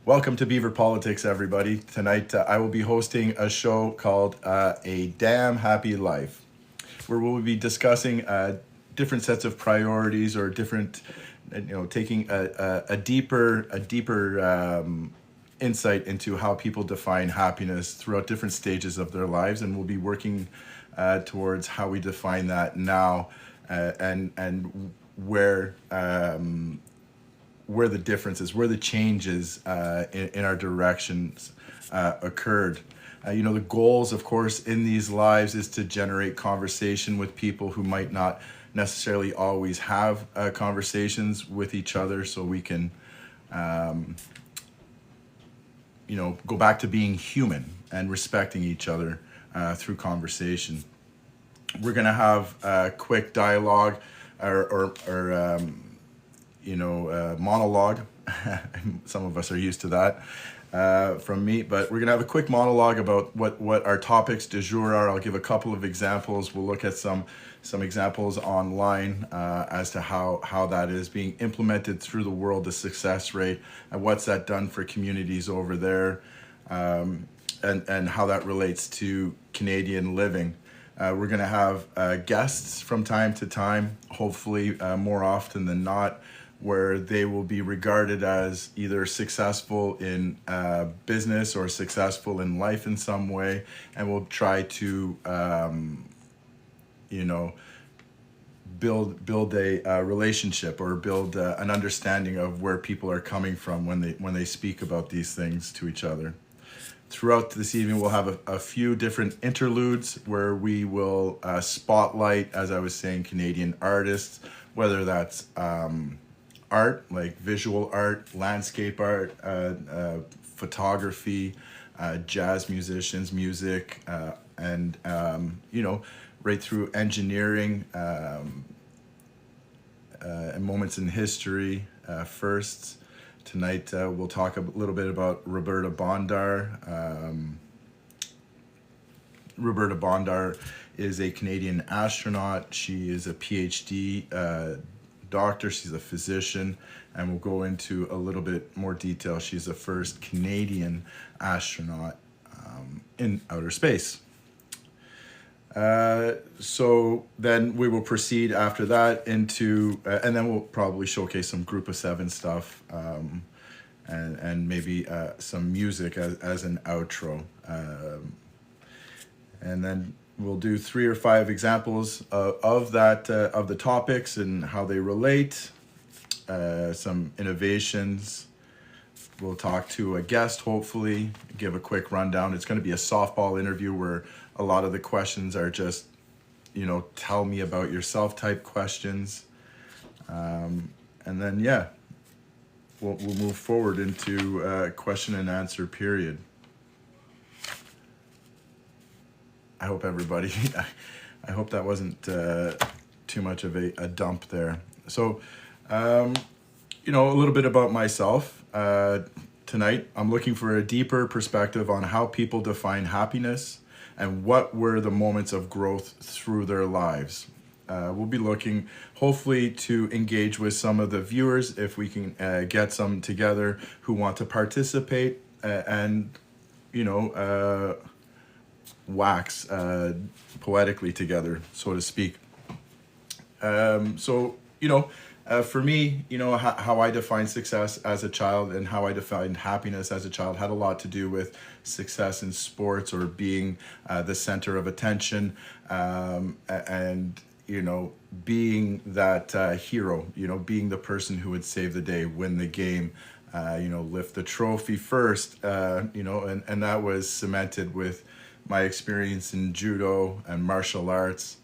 Welcome to Beaver Politics, everybody. Tonight I will be hosting a show called A Damn Happy Life, where we'll be discussing different sets of priorities or different, taking a deeper insight into how people define happiness throughout different stages of their lives, and we'll be working towards how we define that now and where the differences, where the changes in our directions occurred. The goals, of course, in these lives is to generate conversation with people who might not necessarily always have conversations with each other, so we can, go back to being human and respecting each other through conversation. We're going to have a quick dialogue or monologue. Some of us are used to that from me, but we're gonna have a quick monologue about what our topics du jour are. I'll give a couple of examples. We'll look at some examples online as to how that is being implemented through the world, the success rate, and what's that done for communities over there, and how that relates to Canadian living. We're going to have guests from time to time, hopefully more often than not, where they will be regarded as either successful in business or successful in life in some way, and we'll try to, build a relationship or build an understanding of where people are coming from when they speak about these things to each other. Throughout this evening, we'll have a few different interludes where we will spotlight, as I was saying, Canadian artists, whether that's art, like visual art, landscape art, photography, jazz musicians, music, and right through engineering, and moments in history, firsts. Tonight we'll talk a little bit about Roberta Bondar. Roberta Bondar is a Canadian astronaut. She is a PhD doctor. She's a physician, and we'll go into a little bit more detail. She's the first Canadian astronaut in outer space. So then we will proceed after that into, and then we'll probably showcase some Group of Seven stuff, and maybe some music as an outro. And then we'll do 3 or 5 examples of the topics and how they relate, some innovations. We'll talk to a guest, hopefully, give a quick rundown. It's going to be a softball interview where a lot of the questions are just, tell me about yourself type questions. And then, we'll move forward into question and answer period. I hope everybody, I hope that wasn't too much of a dump there. So, a little bit about myself. Tonight, I'm looking for a deeper perspective on how people define happiness and what were the moments of growth through their lives. We'll be looking, hopefully, to engage with some of the viewers if we can get some together who want to participate and, wax poetically together, so to speak. For me, how I defined success as a child and how I defined happiness as a child had a lot to do with success in sports or being the center of attention, and being that hero, being the person who would save the day, win the game, lift the trophy first, and that was cemented with my experience in judo and martial arts.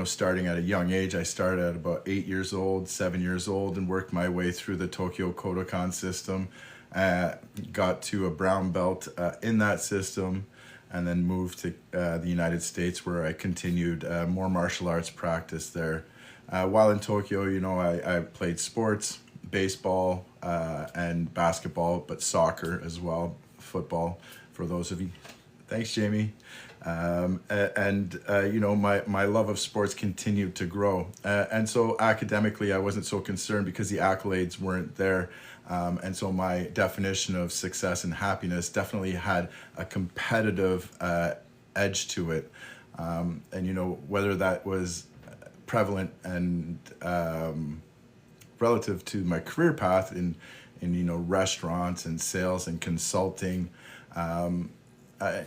Starting at a young age, I started at about 8 years old, 7 years old, and worked my way through the Tokyo Kodokan system. Got to a brown belt in that system, and then moved to the United States, where I continued more martial arts practice there. While in Tokyo, I played sports, baseball and basketball, but soccer as well, football, for those of you. Thanks, Jamie. You know, my love of sports continued to grow. And so academically, I wasn't so concerned because the accolades weren't there. And so my definition of success and happiness definitely had a competitive edge to it. And, you know, whether that was prevalent and relative to my career path in you know, restaurants and sales and consulting,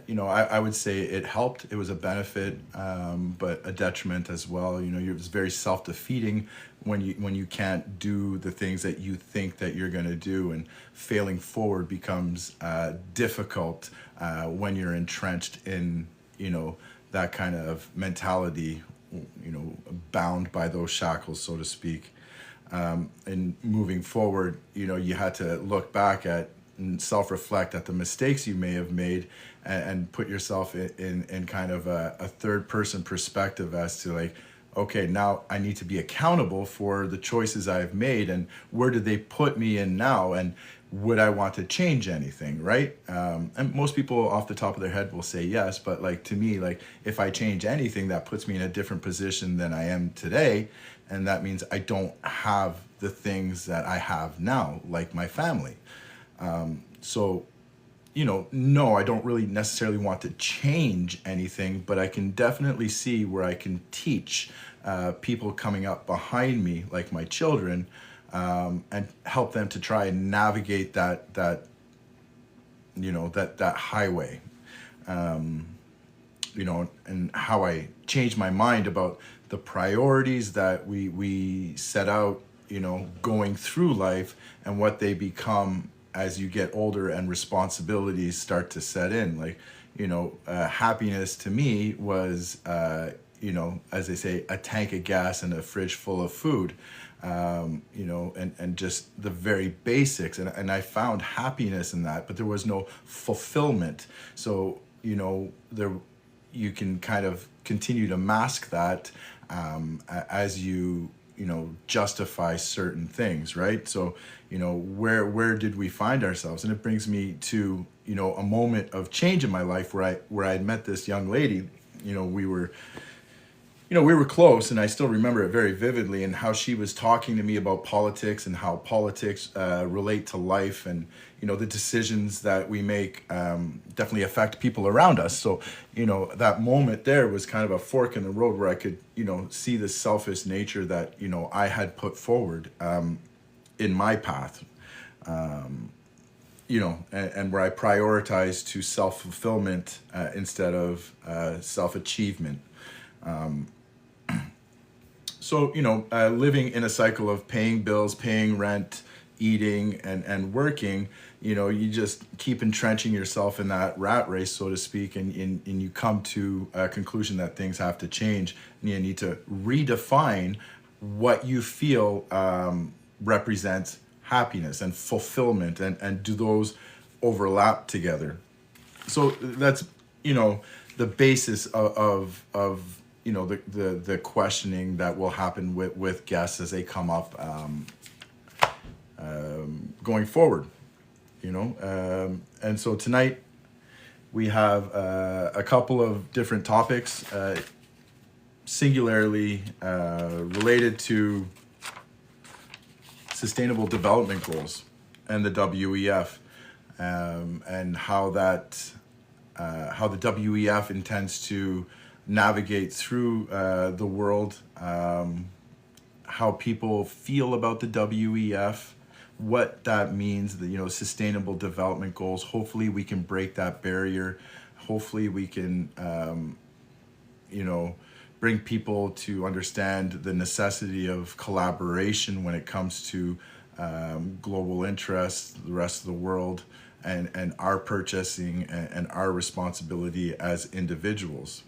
you know, I would say it helped. It was a benefit, but a detriment as well. You know, it's very self-defeating when you can't do the things that you think that you're going to do, and failing forward becomes difficult when you're entrenched in, you know, that kind of mentality, you know, bound by those shackles, so to speak. And moving forward, you know, you had to look back at and self-reflect at the mistakes you may have made, and put yourself in kind of a third person perspective as to like, okay, now I need to be accountable for the choices I've made, and where do they put me in now, and would I want to change anything, right? And most people off the top of their head will say yes, but like, to me, like, if I change anything, that puts me in a different position than I am today, and that means I don't have the things that I have now, like my family. So, you know, no, I don't really necessarily want to change anything, but I can definitely see where I can teach people coming up behind me, like my children, and help them to try and navigate that you know, that highway. You know, and how I changed my mind about the priorities that we set out, you know, going through life, and what they become as you get older and responsibilities start to set in. Like, you know, happiness to me was, you know, as they say, a tank of gas and a fridge full of food, you know, and just the very basics. And I found happiness in that, but there was no fulfillment. So, you know, you can kind of continue to mask that as you know, justify certain things, right? So, you know, where did we find ourselves? And it brings me to, you know, a moment of change in my life where I had met this young lady. You know, we were close, and I still remember it very vividly, and how she was talking to me about politics, and how politics relate to life, and, you know, the decisions that we make definitely affect people around us. So, you know, that moment there was kind of a fork in the road where I could, you know, see the selfish nature that, you know, I had put forward in my path, you know, and where I prioritized to self-fulfillment instead of self-achievement. So, you know, living in a cycle of paying bills, paying rent, eating, and working, you know, you just keep entrenching yourself in that rat race, so to speak, and you come to a conclusion that things have to change, and you need to redefine what you feel represents happiness and fulfillment, and do those overlap together. So that's, you know, the basis of you know, the questioning that will happen with guests as they come up going forward, you know. And so tonight we have a couple of different topics singularly related to sustainable development goals and the WEF, and how the WEF intends to navigate through the world, how people feel about the WEF, what that means, the, you know, sustainable development goals. Hopefully we can break that barrier. Hopefully we can, you know, bring people to understand the necessity of collaboration when it comes to global interests, the rest of the world, and our purchasing, and our responsibility as individuals.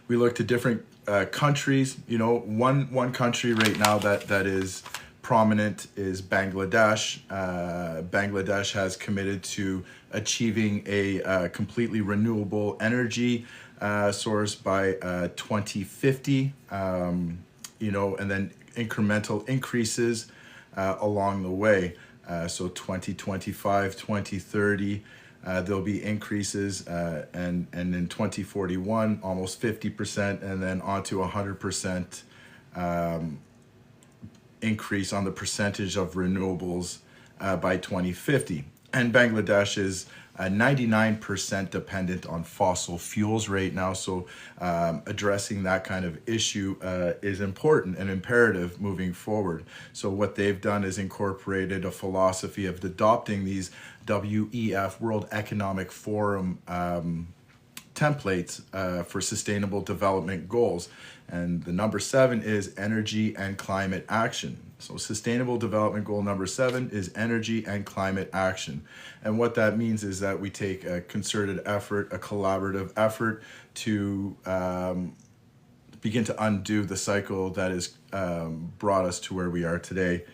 We look to different countries. You know, one country right now that is prominent is Bangladesh. Bangladesh has committed to achieving a completely renewable energy source by 2050. You know, and then incremental increases along the way. So 2025, 2030. There'll be increases, and in 2041, almost 50%, and then on to 100% increase on the percentage of renewables by 2050. And Bangladesh is 99% dependent on fossil fuels right now. So addressing that kind of issue is important and imperative moving forward. So what they've done is incorporated a philosophy of adopting these WEF, World Economic Forum, templates for sustainable development goals. And the number 7 is energy and climate action. So sustainable development goal number 7 is energy and climate action. And what that means is that we take a concerted effort, a collaborative effort to begin to undo the cycle that has brought us to where we are today,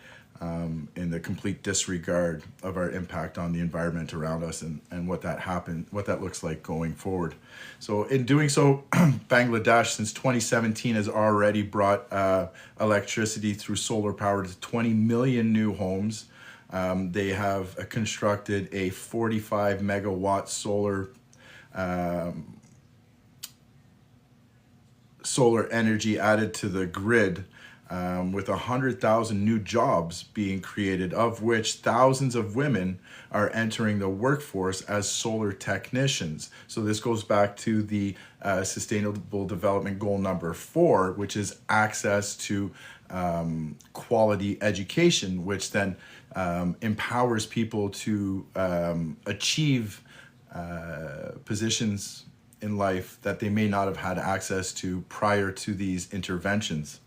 in the complete disregard of our impact on the environment around us, and what that looks like going forward. So in doing so, Bangladesh since 2017 has already brought electricity through solar power to 20 million new homes. They have constructed a 45 megawatt solar energy added to the grid, with 100,000 new jobs being created, of which thousands of women are entering the workforce as solar technicians. So this goes back to the Sustainable Development Goal number 4, which is access to quality education, which then empowers people to achieve positions in life that they may not have had access to prior to these interventions.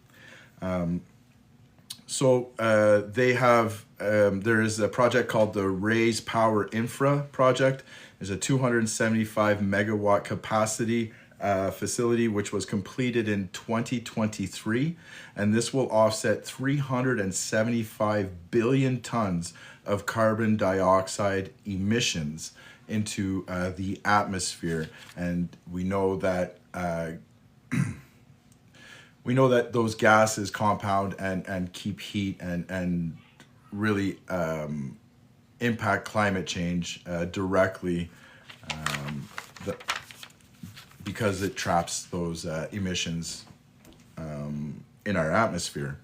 They have, there is a project called the Raise Power Infra project. There's a 275 megawatt capacity facility, which was completed in 2023. And this will offset 375 billion tons of carbon dioxide emissions into the atmosphere. And we know that those gases compound and keep heat and really impact climate change directly, because it traps those emissions in our atmosphere.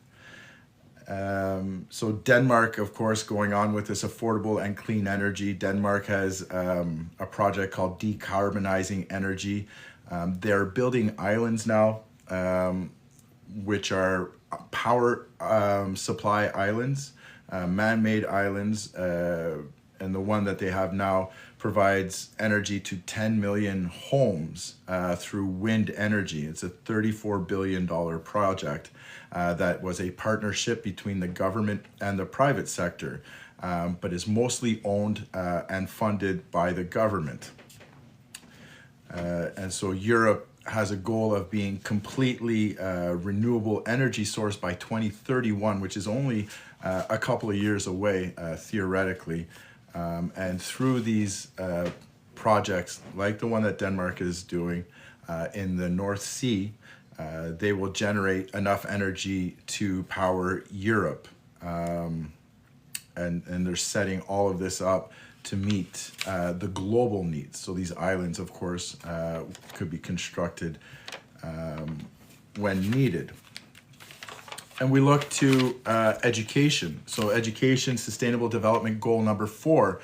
So Denmark, of course, going on with this affordable and clean energy. Denmark has a project called Decarbonizing Energy. They're building islands now, which are power supply islands, man-made islands, and the one that they have now provides energy to 10 million homes through wind energy. It's a $34 billion project that was a partnership between the government and the private sector, but is mostly owned and funded by the government. And so Europe has a goal of being completely renewable energy source by 2031, which is only a couple of years away, theoretically. And through these projects, like the one that Denmark is doing in the North Sea, they will generate enough energy to power Europe. And they're setting all of this up to meet the global needs. So these islands, of course, could be constructed when needed. And we look to education. So education, Sustainable Development Goal number 4.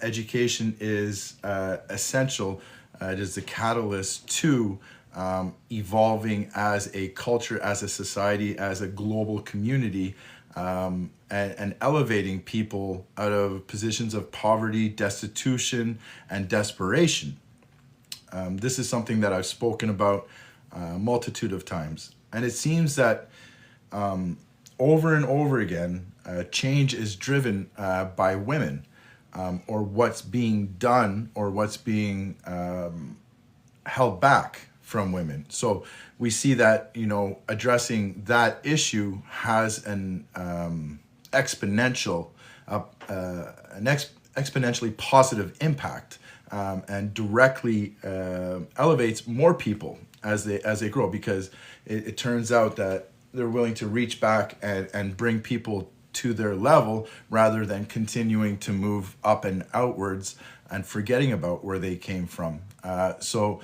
Education is essential. It is the catalyst to evolving as a culture, as a society, as a global community, and elevating people out of positions of poverty, destitution, and desperation. This is something that I've spoken about a multitude of times. And it seems that over and over again, change is driven by women, or what's being done, or what's being held back from women. So we see that, addressing that issue has an exponentially positive impact, and directly elevates more people as they grow, because it turns out that they're willing to reach back and bring people to their level rather than continuing to move up and outwards and forgetting about where they came from. So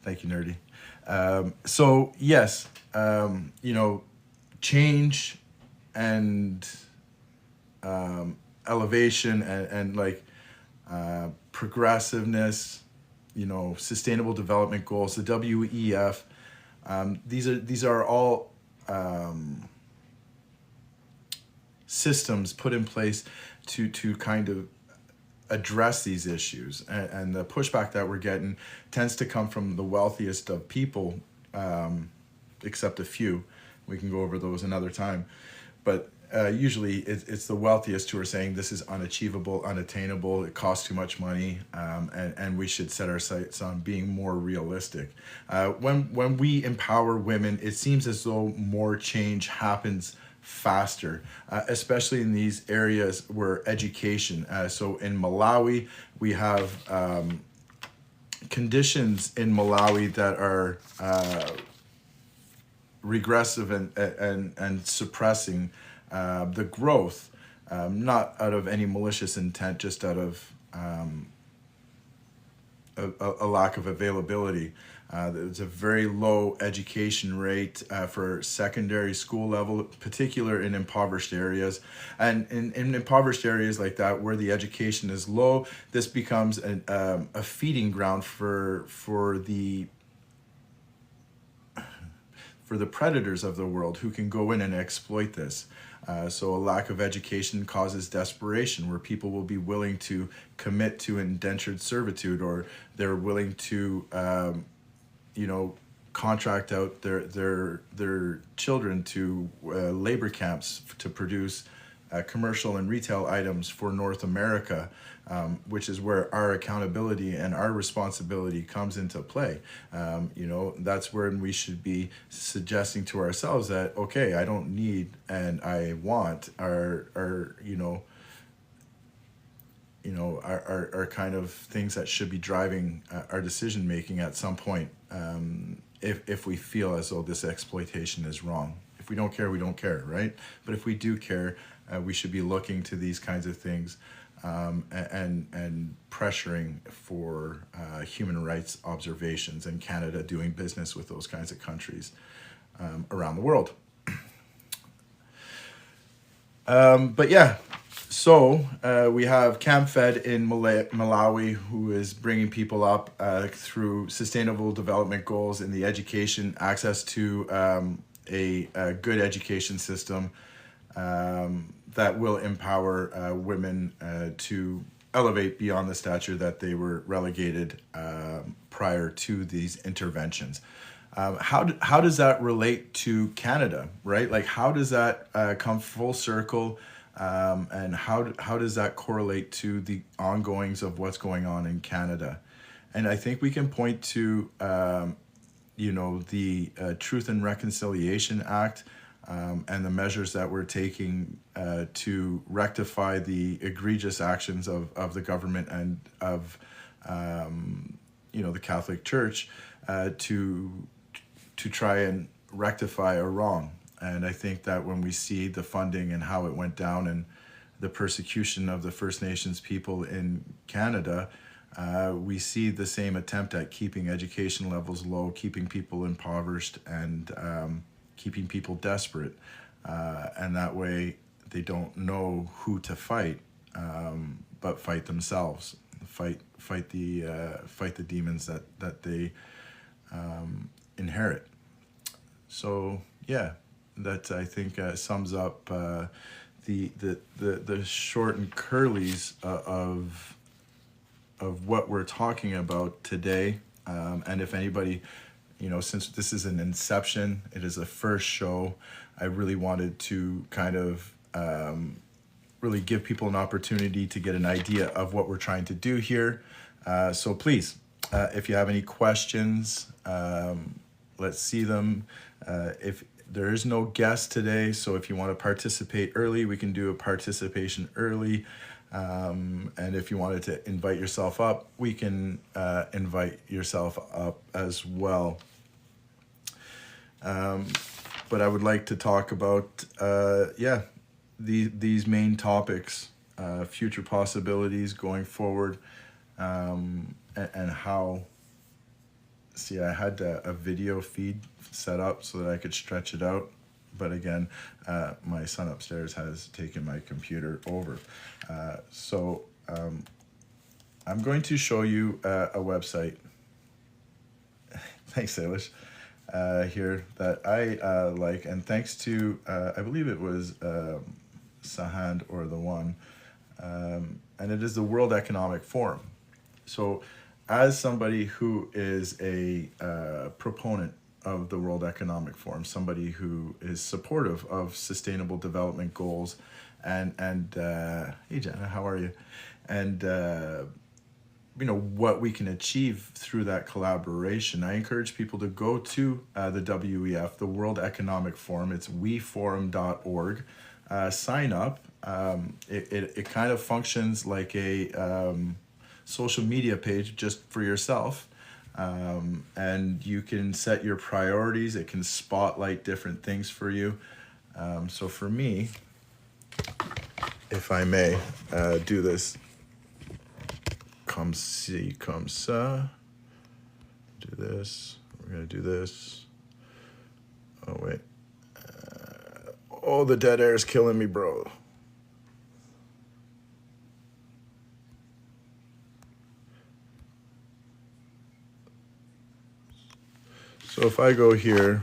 thank you, Nerdy. So yes, change and elevation and like progressiveness, sustainable development goals, the WEF. These are all systems put in place to kind of address these issues, and the pushback that we're getting tends to come from the wealthiest of people, except a few. We can go over those another time, but usually it's the wealthiest who are saying this is unachievable, unattainable, it costs too much money, and we should set our sights on being more realistic. When we empower women, it seems as though more change happens faster, especially in these areas where education. So in Malawi, we have conditions in Malawi that are regressive and suppressing the growth, not out of any malicious intent, just out of a lack of availability. There's a very low education rate for secondary school level, particular in impoverished areas. And in impoverished areas like that, where the education is low, this becomes a feeding ground for the predators of the world who can go in and exploit this. So a lack of education causes desperation, where people will be willing to commit to indentured servitude, or they're willing to contract out their children to labor camps to produce commercial and retail items for North America, which is where our accountability and our responsibility comes into play. That's where we should be suggesting to ourselves that, okay, I don't need and I want our kind of things that should be driving our decision making at some point, if we feel as though this exploitation is wrong. If we don't care, we don't care, right? But if we do care, we should be looking to these kinds of things, and pressuring for human rights observations, and Canada doing business with those kinds of countries around the world. But yeah, so we have CamFed in Malawi, who is bringing people up through sustainable development goals in the education, access to a good education system that will empower women to elevate beyond the stature that they were relegated prior to these interventions. How does that relate to Canada, right? Like, how does that come full circle, and how does that correlate to the ongoings of what's going on in Canada? And I think we can point to the Truth and Reconciliation Act, and the measures that we're taking to rectify the egregious actions of the government and of the Catholic Church, to try and rectify a wrong. And I think that when we see the funding and how it went down, and the persecution of the First Nations people in Canada, we see the same attempt at keeping education levels low, keeping people impoverished, and keeping people desperate. And that way they don't know who to fight, but fight themselves, fight the demons that they inherit. So yeah, that I think sums up the short and curlies of what we're talking about today. And if anybody, since this is an inception, it is a first show, I really wanted to kind of really give people an opportunity to get an idea of what we're trying to do here. So please, if you have any questions, let's see them. If there is no guest today, so if you want to participate early, we can do a participation early. And if you wanted to invite yourself up, we can invite yourself up as well. But I would like to talk about, these main topics, future possibilities going forward, and how. See, I had a video feed set up so that I could stretch it out, but again, my son upstairs has taken my computer over. So I'm going to show you a website. Thanks, Salish. Here that I like, and thanks to I believe it was Sahand or the one, and it is the World Economic Forum. So, as somebody who is a proponent of the World Economic Forum, somebody who is supportive of sustainable development goals, and hey Jenna, how are you? And you know what we can achieve through that collaboration. I encourage people to go to the WEF, the World Economic Forum. It's weforum.org. Sign up. It kind of functions like a social media page just for yourself, and you can set your priorities. It can spotlight different things for you. So for me, if I may do this, come see, come ça. Do this. We're gonna do this. Oh wait. Oh, the dead air is killing me, bro. So if I go here,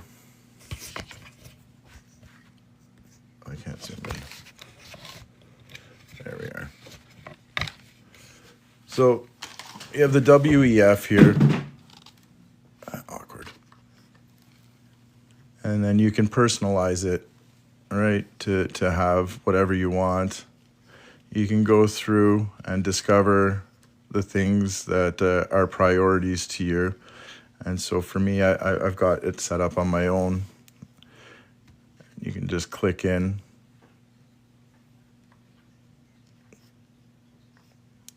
I can't zoom in. There we are. So you have the WEF here. Awkward. And then you can personalize it, right, to have whatever you want. You can go through and discover the things that are priorities to you. And so for me, I've got it set up on my own. You can just click in.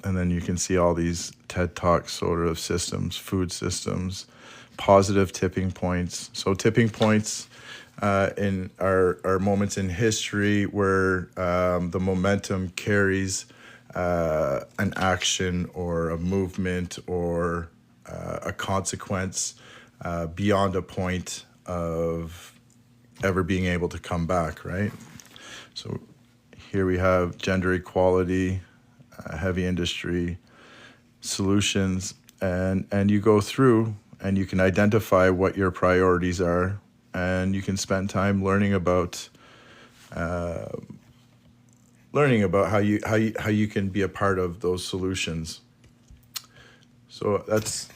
And then you can see all these TED Talk sort of systems, food systems, positive tipping points. So tipping points in are moments in history where the momentum carries an action or a movement or a consequence beyond a point of ever being able to come back, right? So here we have gender equality, heavy industry, solutions, and you go through and you can identify what your priorities are, and you can spend time learning about how you can be a part of those solutions. So that's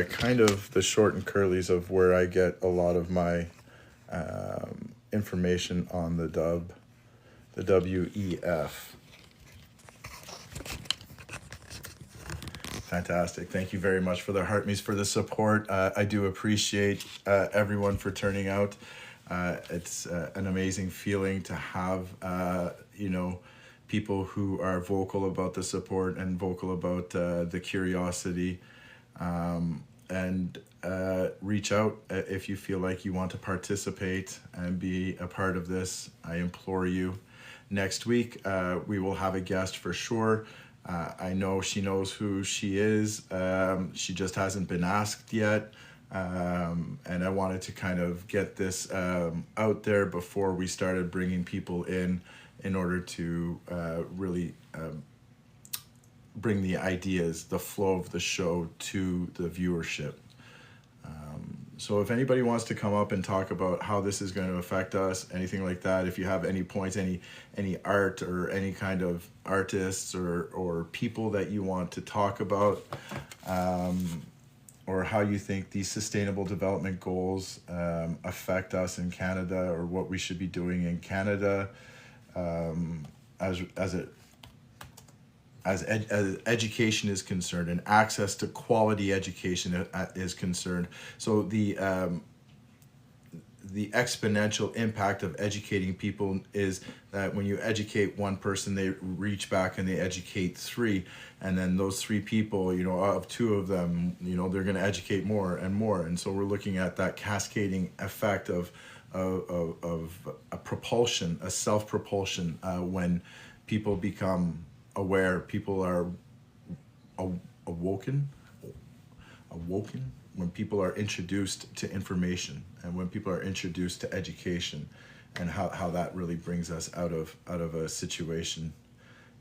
kind of the short and curlies of where I get a lot of my information on the WEF. Fantastic. Thank you very much for the Heartme's, for the support. I do appreciate everyone for turning out. It's an amazing feeling to have, people who are vocal about the support and vocal about the curiosity. And reach out if you feel like you want to participate and be a part of this. I implore you. Next week, we will have a guest for sure. I know she knows who she is. She just hasn't been asked yet. And I wanted to kind of get this out there before we started bringing people in order to really bring the ideas, the flow of the show to the viewership. So if anybody wants to come up and talk about how this is going to affect us, anything like that, if you have any points, any art or any kind of artists or people that you want to talk about, or how you think these sustainable development goals affect us in Canada, or what we should be doing in Canada as education is concerned and access to quality education is concerned. So the exponential impact of educating people is that when you educate one person, they reach back and they educate three, and then those three people, you know, of two of them, you know, they're going to educate more and more, and so we're looking at that cascading effect of a propulsion, a self-propulsion, when people become aware, people are awoken, when people are introduced to information and when people are introduced to education, and how that really brings us out of a situation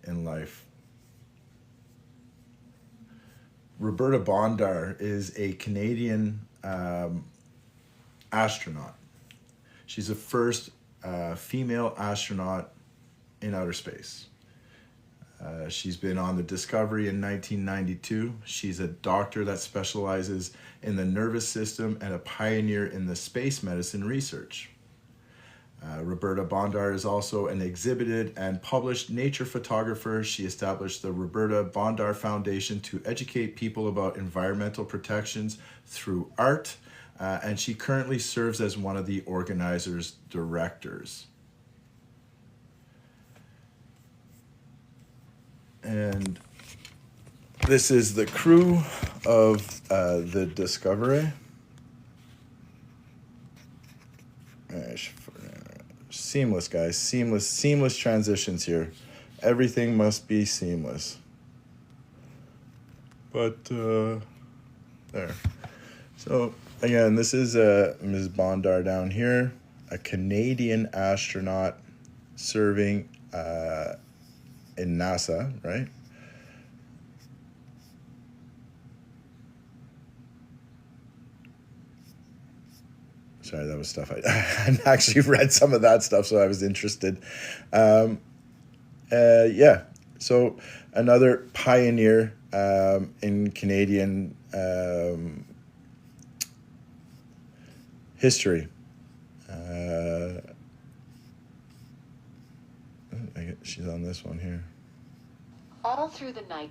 in life. Roberta Bondar is a Canadian astronaut. She's the first female astronaut in outer space. She's been on the Discovery in 1992. She's a doctor that specializes in the nervous system and a pioneer in the space medicine research. Roberta Bondar is also an exhibited and published nature photographer. She established the Roberta Bondar Foundation to educate people about environmental protections through art, and she currently serves as one of the organizers' directors. And this is the crew of the Discovery. Seamless, guys. Seamless transitions here. Everything must be seamless. But there. So again, this is Ms. Bondar down here, a Canadian astronaut serving in NASA, right? Sorry, that was stuff I actually read some of that stuff, so I was interested. Yeah, so another pioneer in Canadian history. She's on this one here. All through the night.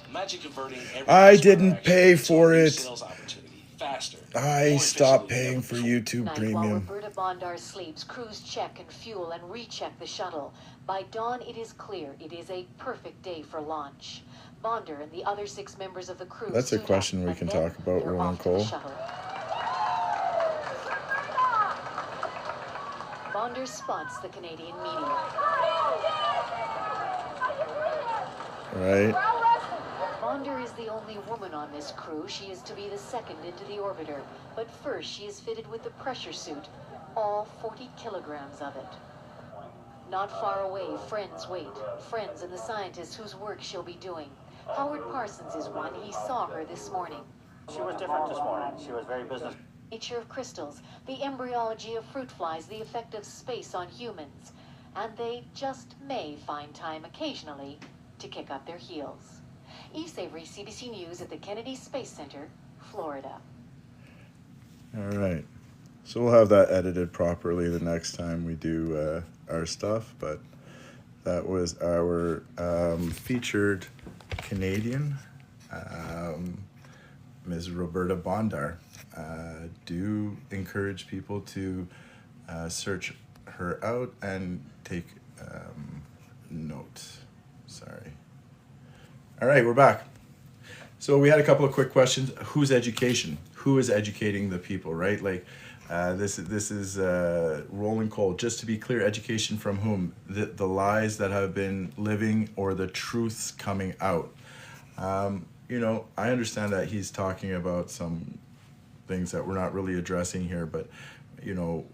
Imagine converting every I customer didn't interaction pay into a for new it. sales opportunity faster. I more stopped efficiently than paying ever for before. YouTube While Premium. Roberta Bondar sleeps, crews check and fuel and recheck the shuttle. By dawn, it is clear it is a perfect day for launch. Bondar and the other 6 members of the crew. That's a suit question up, we and can then talk about, they're Roland off to the Cole. shuttle. Bondar spots the Canadian media. Right? Bondar is the only woman on this crew. She is to be the second into the orbiter. But first, she is fitted with the pressure suit, all 40 kilograms of it. Not far away, friends wait. Friends and the scientists whose work she'll be doing. Howard Parsons is one. He saw her this morning. She was different this morning. She was very business. Nature of crystals, the embryology of fruit flies, the effect of space on humans. And they just may find time occasionally to kick up their heels. Eve Savory, CBC News at the Kennedy Space Center, Florida. All right. So we'll have that edited properly the next time we do our stuff. But that was our featured Canadian, Ms. Roberta Bondar. Do encourage people to search her out and take note. Sorry. All right, we're back. So we had a couple of quick questions. Whose education? Who is educating the people, right? Like this is Roland Cole. Just to be clear, education from whom? The lies that have been living or the truths coming out. You know, I understand that he's talking about some things that we're not really addressing here, but you know,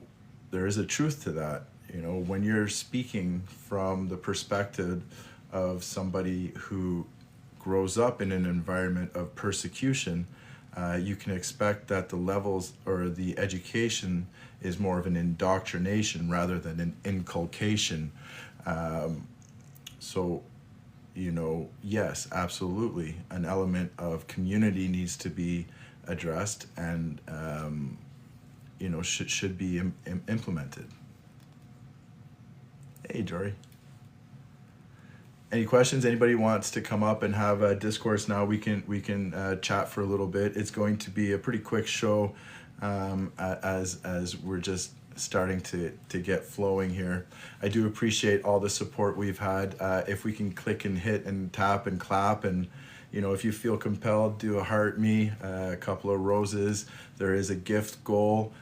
there is a truth to that. You know, when you're speaking from the perspective of somebody who grows up in an environment of persecution, you can expect that the levels or the education is more of an indoctrination rather than an inculcation. So, you know, yes, absolutely, an element of community needs to be addressed and, you know, should be implemented. Hey, Jory. Any questions? Anybody wants to come up and have a discourse now? We can chat for a little bit. It's going to be a pretty quick show, as we're just starting to get flowing here. I do appreciate all the support we've had. If we can click and hit and tap and clap, and if you feel compelled, do a heart me, a couple of roses. There is a gift goal.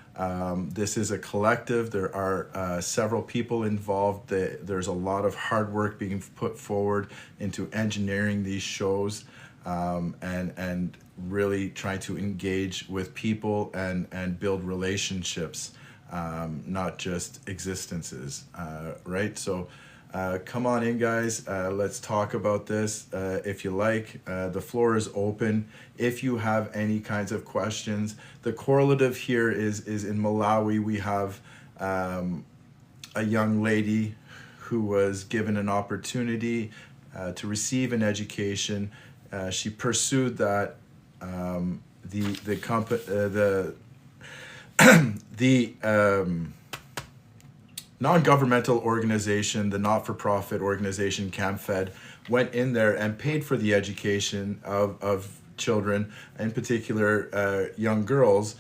This is a collective. There are several people involved. There's a lot of hard work being put forward into engineering these shows, and really trying to engage with people and build relationships, not just existences, right? So come on in, guys. Let's talk about this. If you like, the floor is open. If you have any kinds of questions, the correlative here is in Malawi. We have a young lady who was given an opportunity to receive an education. She pursued that. The non-governmental organization, the not-for-profit organization CamFed, went in there and paid for the education of children, in particular young girls,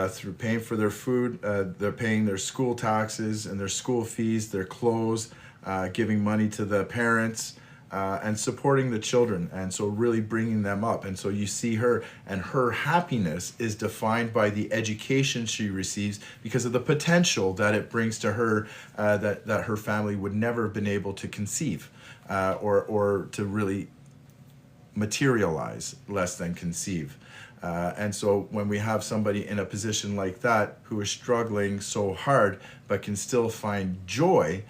through paying for their food. They're paying their school taxes and their school fees, their clothes, giving money to the parents, and supporting the children, and so really bringing them up. And so you see her, and her happiness is defined by the education she receives because of the potential that it brings to her, that her family would never have been able to conceive, or to really materialize, less than conceive. And so when we have somebody in a position like that who is struggling so hard but can still find joy,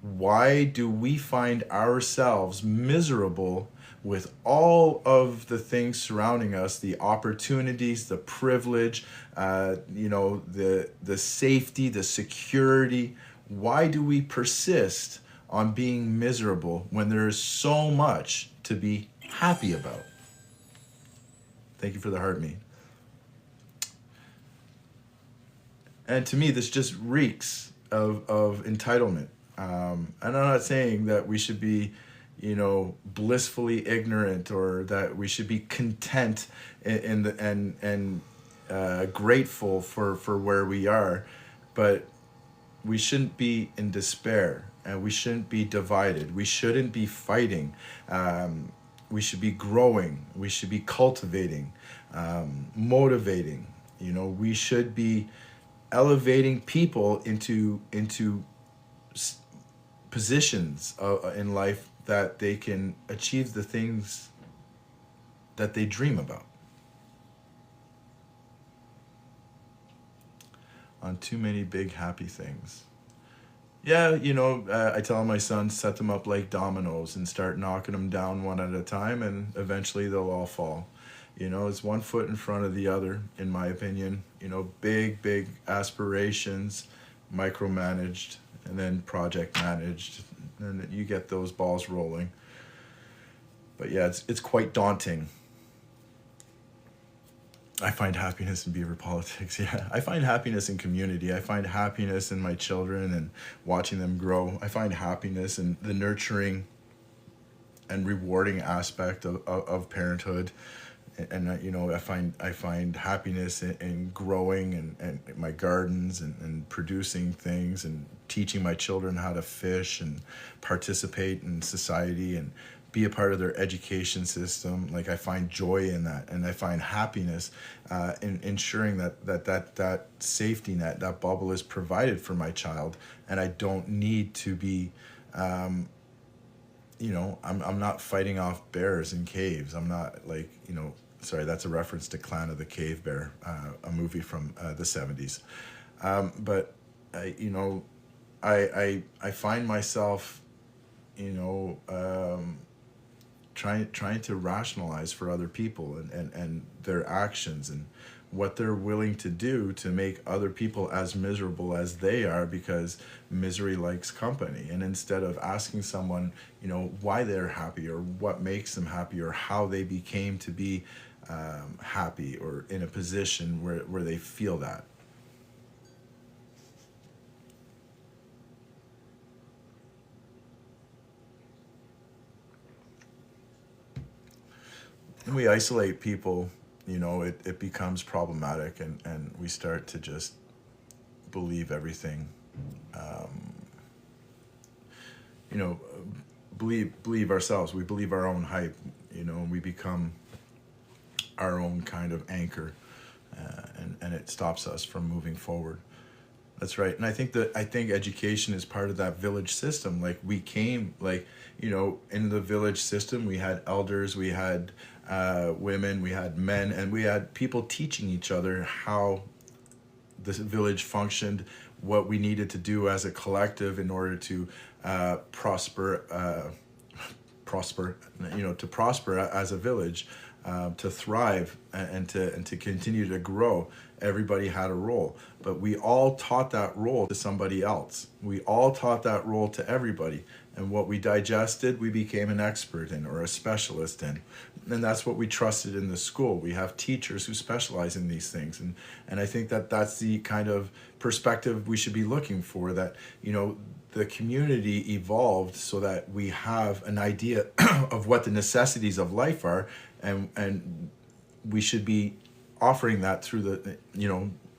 why do we find ourselves miserable with all of the things surrounding us, the opportunities, the privilege, the safety, the security? Why do we persist on being miserable when there is so much to be happy about? Thank you for the heart me. And to me, this just reeks of entitlement. And I'm not saying that we should be, blissfully ignorant, or that we should be content and grateful for where we are, but we shouldn't be in despair, and we shouldn't be divided. We shouldn't be fighting. We should be growing. We should be cultivating, motivating. We should be elevating people into positions in life that they can achieve the things that they dream about. On too many big happy things. Yeah, I tell my sons, set them up like dominoes and start knocking them down one at a time, and eventually they'll all fall. It's one foot in front of the other, in my opinion. Big aspirations, micromanaged, and then project managed, and you get those balls rolling. But yeah, it's quite daunting. I find happiness in Beaver politics. Yeah, I find happiness in community. I find happiness in my children and watching them grow. I find happiness in the nurturing and rewarding aspect of parenthood. And I find happiness in growing and my gardens and producing things and teaching my children how to fish and participate in society and be a part of their education system. Like, I find joy in that, and I find happiness in ensuring that safety net, that bubble, is provided for my child, and I don't need to be. I'm not fighting off bears in caves. I'm not sorry, that's a reference to Clan of the Cave Bear, a movie from the 70s. But I find myself, trying to rationalize for other people and their actions and what they're willing to do to make other people as miserable as they are, because misery likes company. And instead of asking someone, why they're happy, or what makes them happy, or how they became to be happy, or in a position where they feel that. we isolate people, it becomes problematic, and we start to just believe everything, you know, believe ourselves. We believe our own hype, and we become our own kind of anchor, and it stops us from moving forward. That's right. And I think education is part of that village system. Like we came, like, in the village system, we had elders, we had women, we had men, and we had people teaching each other how this village functioned, what we needed to do as a collective in order to prosper, to prosper as a village, to thrive, and to continue to grow. Everybody had a role, but we all taught that role to somebody else. We all taught that role to everybody, and what we digested, we became an expert in or a specialist in, and that's what we trusted in the school. We have teachers who specialize in these things, and I think that that's the kind of perspective we should be looking for. That the community evolved so that we have an idea of what the necessities of life are, and we should be offering that through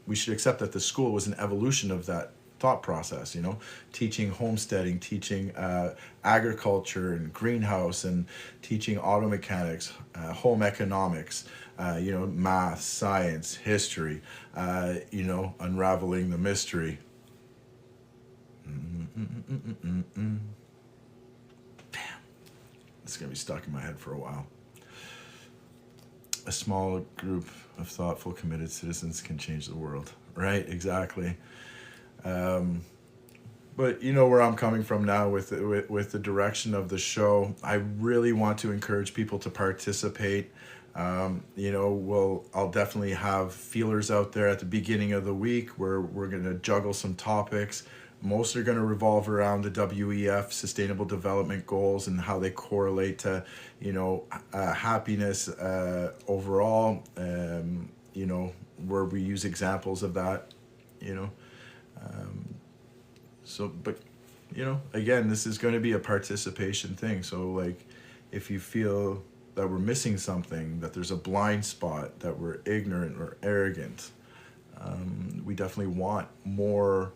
we should accept that the school was an evolution of that thought process, teaching homesteading, teaching agriculture and greenhouse, and teaching auto mechanics, home economics, math, science, history, unraveling the mystery. Damn, it's gonna be stuck in my head for a while. A small group of thoughtful, committed citizens can change the world. Right, exactly. But you know where I'm coming from now with the direction of the show. I really want to encourage people to participate. I'll definitely have feelers out there at the beginning of the week where we're going to juggle some topics. Most are going to revolve around the WEF Sustainable Development Goals and how they correlate to, happiness overall. Where we use examples of that, but, again, this is going to be a participation thing. So, like, if you feel that we're missing something, that there's a blind spot, that we're ignorant or arrogant, we definitely want more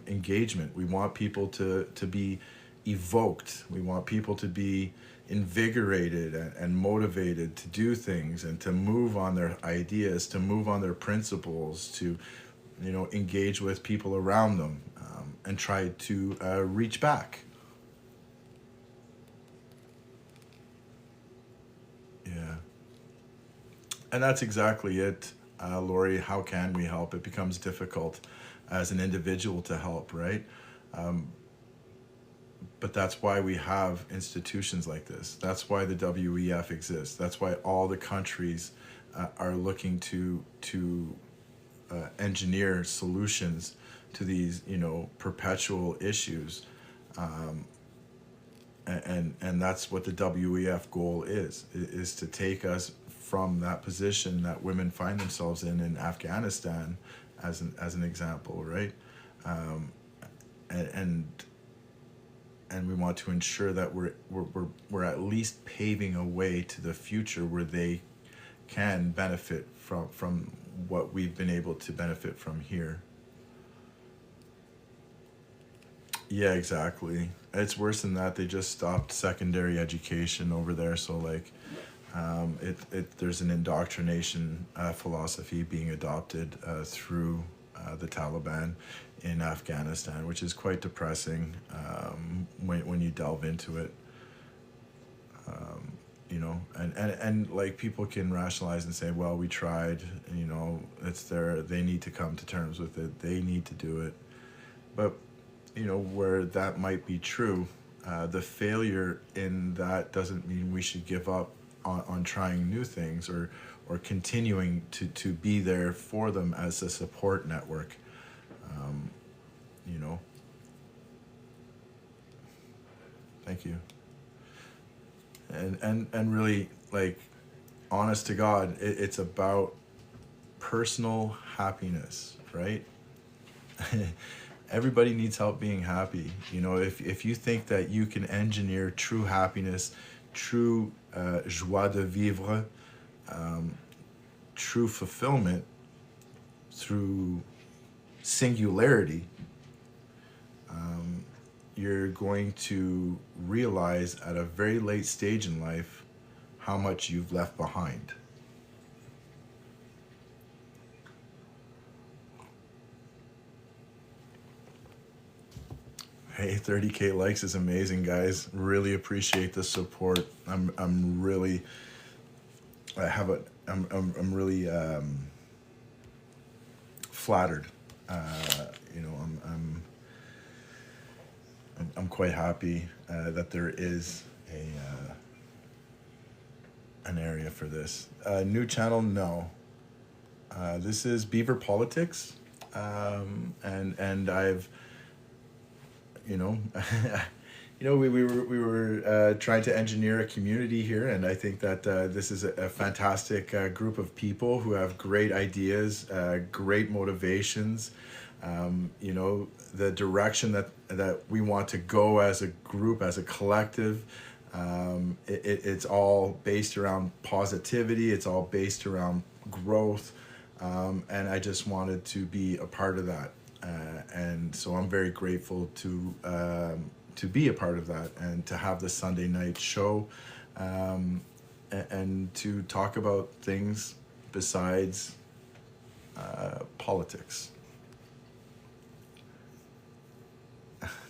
engagement. We want people to be evoked. We want people to be invigorated and motivated to do things and to move on their ideas, to move on their principles, to engage with people around them, and try to reach back. Yeah. And that's exactly it, Lori. How can we help? It becomes difficult as an individual to help, right? But that's why we have institutions like this. That's why the WEF exists. That's why all the countries are looking to engineer solutions to these, perpetual issues. And that's what the WEF goal is to take us from that position that women find themselves in Afghanistan, as an example, right? And we want to ensure that we're at least paving a way to the future where they can benefit from what we've been able to benefit from here. Yeah, exactly. It's worse than that. They just stopped secondary education over there. So, like, there's an indoctrination philosophy being adopted through the Taliban in Afghanistan, which is quite depressing when you delve into it. And like, people can rationalize and say, well, we tried, it's they need to come to terms with it. They need to do it. But, where that might be true, the failure in that doesn't mean we should give up on trying new things or continuing to be there for them as a support network. Thank you. And really, like, honest to God, it's about personal happiness, right? Everybody needs help being happy. If you think that you can engineer true happiness true joie de vivre, true fulfillment through singularity, you're going to realize at a very late stage in life how much you've left behind. Hey, 30K likes is amazing, guys. Really appreciate the support. I'm really flattered. You know, I'm quite happy that there is an area for this. New channel, no. This is Beaver Politics, and I've, you know, we were trying to engineer a community here, and I think that this is a fantastic group of people who have great ideas, great motivations. You know, the direction that we want to go as a group, as a collective. It's all based around positivity. It's all based around growth, and I just wanted to be a part of that. And so I'm very grateful to be a part of that and to have the Sunday night show, and to talk about things besides politics.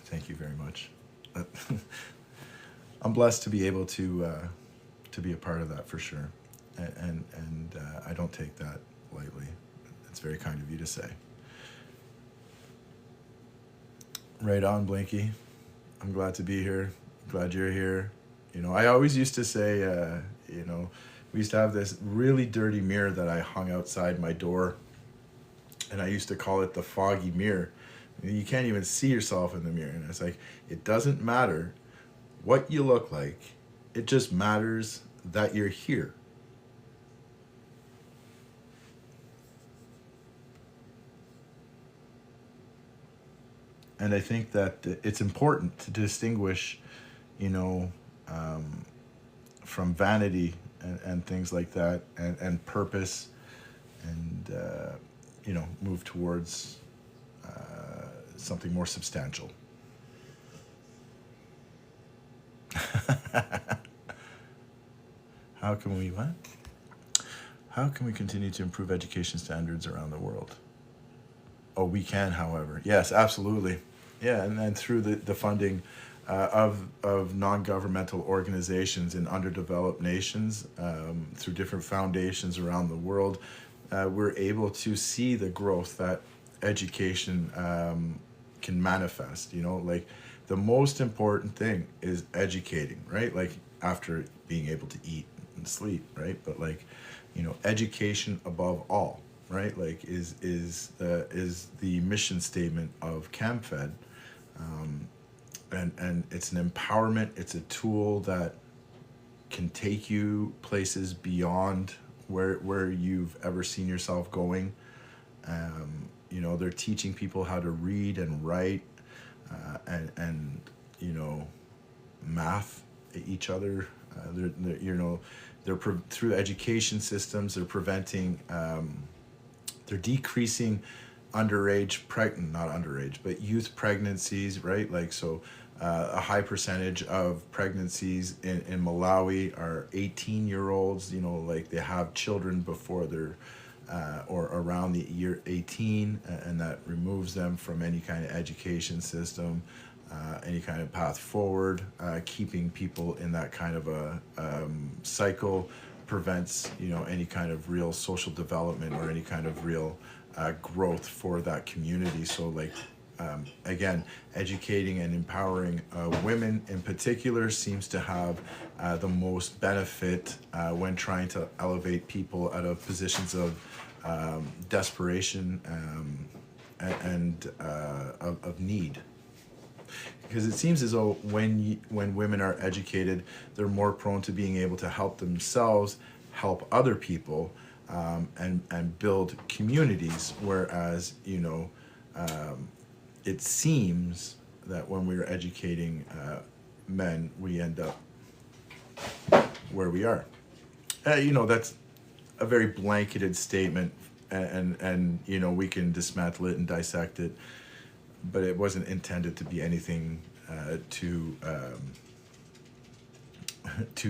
Thank you very much. I'm blessed to be able to be a part of that for sure, and I don't take that lightly. It's very kind of you to say. Right on, Blinky. I'm glad to be here. Glad you're here. You know, I always used to say, you know, we used to have this really dirty mirror that I hung outside my door, and I used to call it the foggy mirror. You can't even see yourself in the mirror. And it's like, it doesn't matter what you look like. It just matters that you're here. And I think that it's important to distinguish, you know, from vanity and things like that, and purpose, and, you know, move towards something more substantial. How can we what? How can we continue to improve education standards around the world? Oh, we can, however. Yes, absolutely. Yeah, and then through the funding of non-governmental organizations in underdeveloped nations, through different foundations around the world, we're able to see the growth that education can manifest. You know, like the most important thing is educating, right? Like after being able to eat and sleep, right? But like, you know, education above all, right? Like is the mission statement of CamFed, and it's an empowerment. It's a tool that can take you places beyond where you've ever seen yourself going. You know, they're teaching people how to read and write, and you know, math each other. They're you know, through education systems, they're preventing, they're decreasing youth pregnancies, right? Like, so a high percentage of pregnancies in Malawi are 18-year-olds, you know, like they have children before they're or around the year 18, and that removes them from any kind of education system, any kind of path forward. Keeping people in that kind of a cycle prevents, you know, any kind of real social development or any kind of real growth for that community. So like, again, educating and empowering women in particular seems to have the most benefit when trying to elevate people out of positions of desperation and of need. Because it seems as though when women are educated, they're more prone to being able to help themselves, help other people, and build communities. Whereas, you know, it seems that when we're educating men, we end up where we are. That's a very blanketed statement, and we can dismantle it and dissect it, but it wasn't intended to be anything too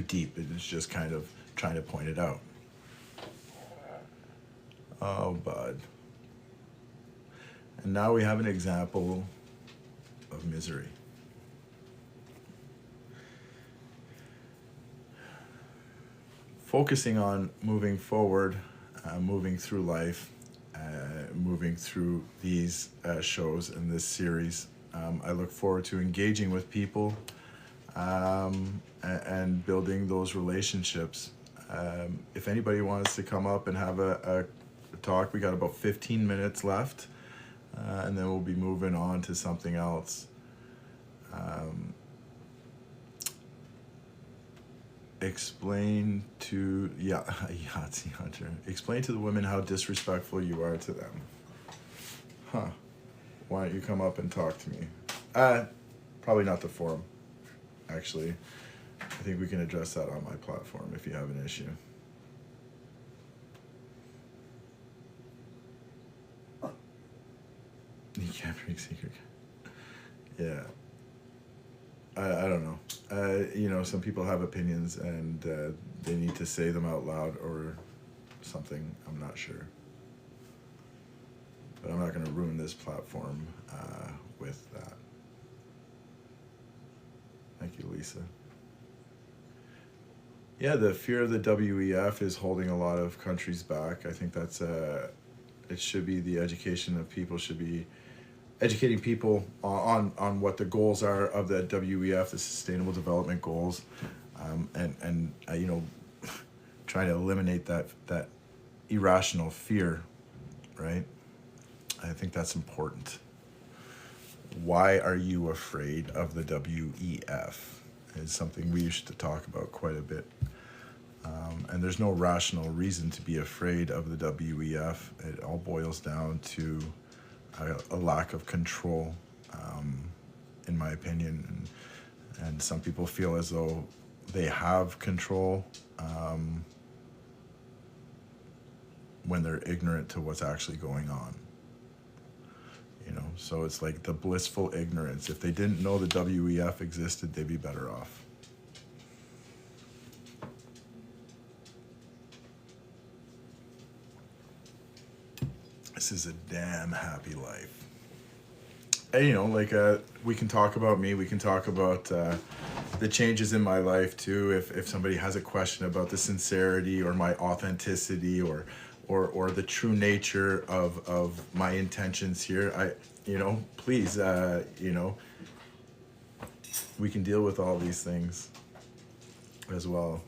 deep. It was just kind of trying to point it out. Oh, bud. And now we have an example of misery. Focusing on moving forward, moving through life, moving through these shows and this series. I look forward to engaging with people and building those relationships. If anybody wants to come up and have a talk, we got about 15 minutes left, and then we'll be moving on to something else. Explain to Yahtzee Hunter. Explain to the women how disrespectful you are to them. Huh? Why don't you come up and talk to me? Probably not the forum. Actually, I think we can address that on my platform if you have an issue. You can't bring secret. Yeah. I don't know. Some people have opinions and they need to say them out loud or something. I'm not sure. But I'm not going to ruin this platform with that. Thank you, Lisa. Yeah, the fear of the WEF is holding a lot of countries back. I think that's it should be the education of people should be educating people on what the goals are of the WEF, the Sustainable Development Goals, and trying to eliminate that irrational fear, right? I think that's important. Why are you afraid of the WEF? Is something we used to talk about quite a bit. And there's no rational reason to be afraid of the WEF. It all boils down to a lack of control, in my opinion. And some people feel as though they have control when they're ignorant to what's actually going on. So it's like the blissful ignorance. If they didn't know the WEF existed, they'd be better off. This is a damn happy life. And, we can talk about me. We can talk about the changes in my life too. If somebody has a question about the sincerity or my authenticity or the true nature of my intentions here, please, we can deal with all these things as well.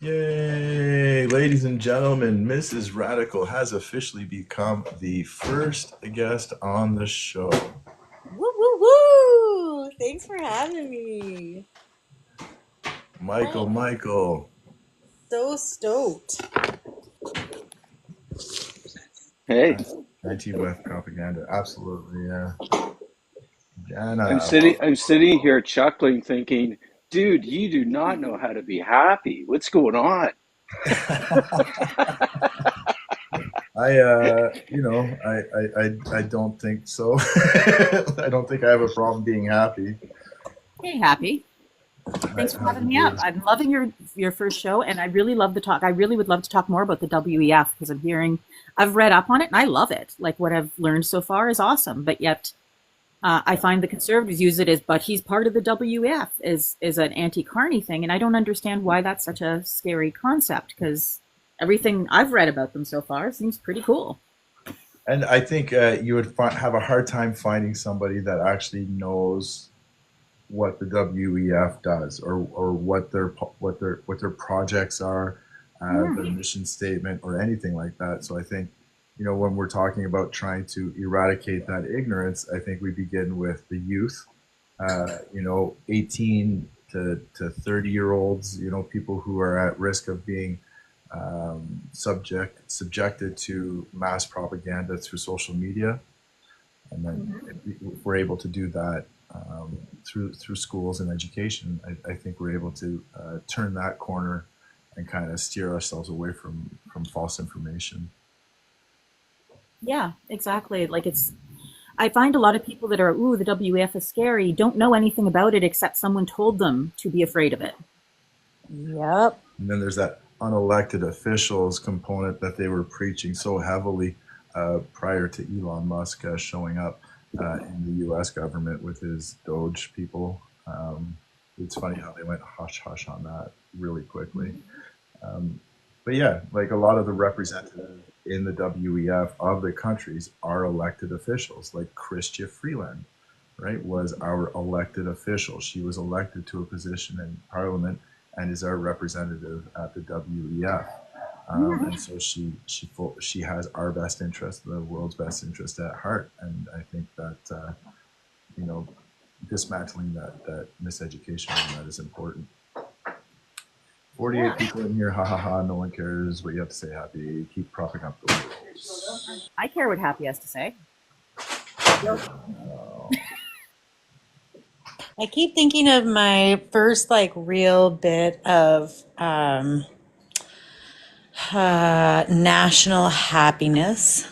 Yay, ladies and gentlemen, Mrs. Radical has officially become the first guest on the show. Woo, woo, woo! Thanks for having me. Michael. So stoked. Hey, Anti-WEF propaganda, absolutely, yeah. Jana. I'm sitting here chuckling, thinking, dude, you do not know how to be happy. What's going on? I don't think so. I don't think I have a problem being happy. Hey, Happy. Thanks for having me up. I'm loving your first show, and I really love the talk. I really would love to talk more about the WEF because I've read up on it, and I love it. Like, what I've learned so far is awesome, but yet I find the conservatives use it as, but he's part of the WEF, is an anti-carny thing, and I don't understand why that's such a scary concept, because everything I've read about them so far seems pretty cool. And I think you would have a hard time finding somebody that actually knows what the WEF does or what their projects are, their mission statement or anything like that. So I think, when we're talking about trying to eradicate that ignorance, I think we begin with the youth, 18 to 30-year-olds, people who are at risk of being subjected to mass propaganda through social media. And then if we're able to do that, through schools and education. I think we're able to turn that corner and kind of steer ourselves away from false information. Yeah, exactly. Like I find a lot of people that are, ooh, the WEF is scary, don't know anything about it except someone told them to be afraid of it. Yep. And then there's that unelected officials component that they were preaching so heavily prior to Elon Musk showing up in the U.S. government with his Doge people. It's funny how they went hush hush on that really quickly. But yeah, like a lot of the representatives in the WEF of the countries are elected officials, like Chrystia Freeland, right, was our elected official. She was elected to a position in Parliament and is our representative at the WEF. And so she has our best interest, the world's best interest at heart. And I think that you know dismantling that miseducation on that is important. 48 Yeah. people in here, ha ha ha, no one cares what you have to say, Happy. Keep propping up the rules. I care what Happy has to say. I keep thinking of my first like real bit of national happiness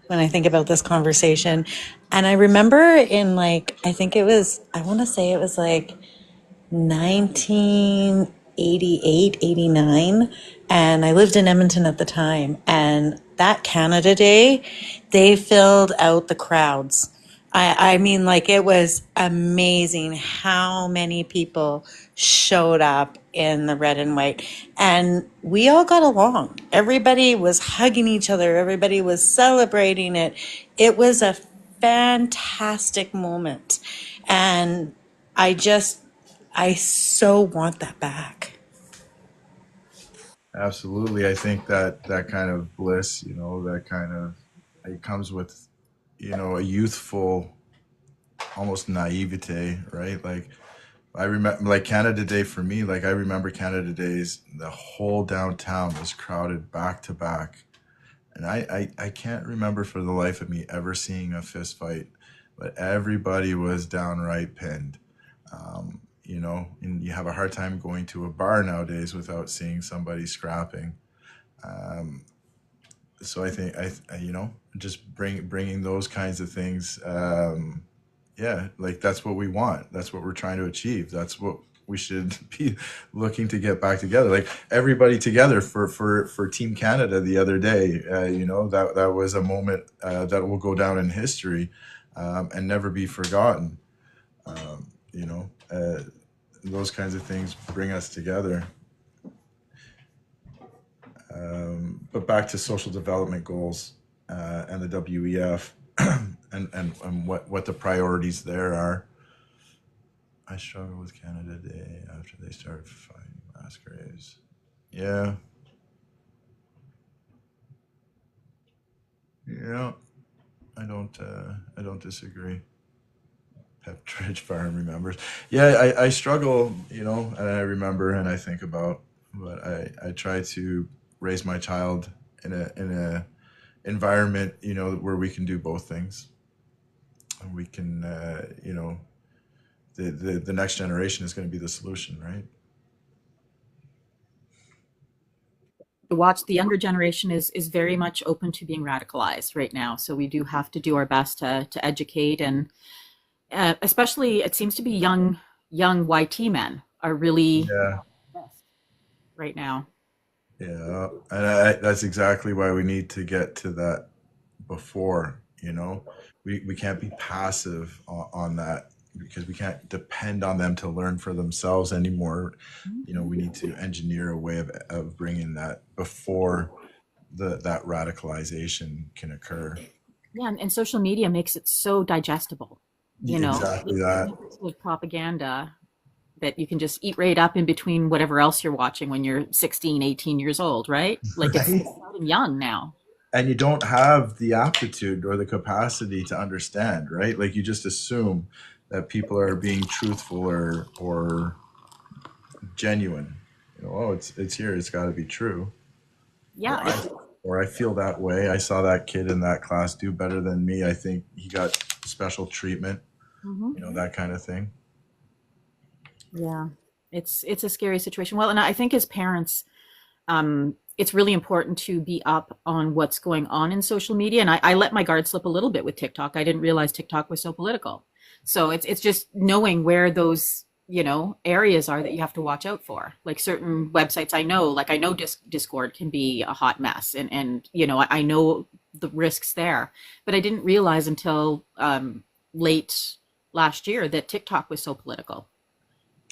when I think about this conversation. And I remember in like, I think it was, I want to say it was like 1988, 89. And I lived in Edmonton at the time. And that Canada Day, they filled out the crowds. I mean, like, it was amazing how many people showed up in the red and white. And we all got along. Everybody was hugging each other, everybody was celebrating it. It was a fantastic moment. And I just, I so want that back. Absolutely. I think that kind of bliss, that kind of, it comes with, a youthful, almost naivete, right? Like, I remember, like Canada Day for me, like I remember Canada Days, the whole downtown was crowded back to back. And I can't remember for the life of me ever seeing a fist fight, but everybody was downright pinned. And you have a hard time going to a bar nowadays without seeing somebody scrapping. Um, so I think just bringing those kinds of things. Yeah, like that's what we want. That's what we're trying to achieve. That's what we should be looking to get back together. Like everybody together for Team Canada the other day. That was a moment that will go down in history and never be forgotten. Um, you know, uh, those kinds of things bring us together. But back to social development goals and the WEF and what the priorities there are. I struggle with Canada Day after they started fighting mass graves. Yeah, yeah, I don't disagree. Pepperidge Farm remembers. Yeah, I struggle, and I remember and I think about, but I try to raise my child in a environment, where we can do both things. And we can, the next generation is going to be the solution, right? The younger generation is very much open to being radicalized right now. So we do have to do our best to educate and especially it seems to be young YT men are really Yeah, right now. yeah, and that's exactly why we need to get to that before. We can't be passive on that because we can't depend on them to learn for themselves anymore. We need to engineer a way of bringing that before that radicalization can occur. Yeah, and social media makes it so digestible. Exactly that. With propaganda that you can just eat right up in between whatever else you're watching when you're 16, 18 years old, right? Like it's Right? starting young now. And you don't have the aptitude or the capacity to understand, right? Like you just assume that people are being truthful or genuine. Oh, it's here. It's got to be true. Or Yeah, I or I feel that way. I saw that kid in that class do better than me. I think he got special treatment. Mhm. that kind of thing. Yeah, it's a scary situation. Well, and I think as parents, it's really important to be up on what's going on in social media. And I let my guard slip a little bit with TikTok. I didn't realize TikTok was so political. So it's just knowing where those areas are that you have to watch out for. Like certain websites, I know, like I know Discord can be a hot mess, and I know the risks there, but I didn't realize until late last year that TikTok was so political.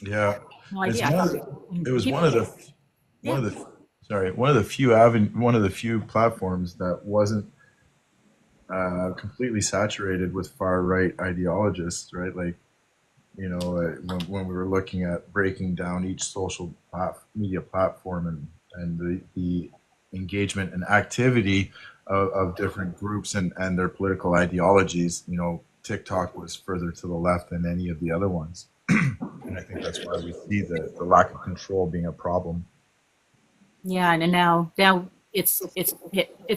Yeah, No it's idea. I one of thought the, it was people, one yeah, of the sorry, one of the few platforms that wasn't completely saturated with far right ideologists, right? Like, when we were looking at breaking down each social media platform and the engagement and activity of different groups and their political ideologies, TikTok was further to the left than any of the other ones. And I think that's why we see the lack of control being a problem. yeah, and now it's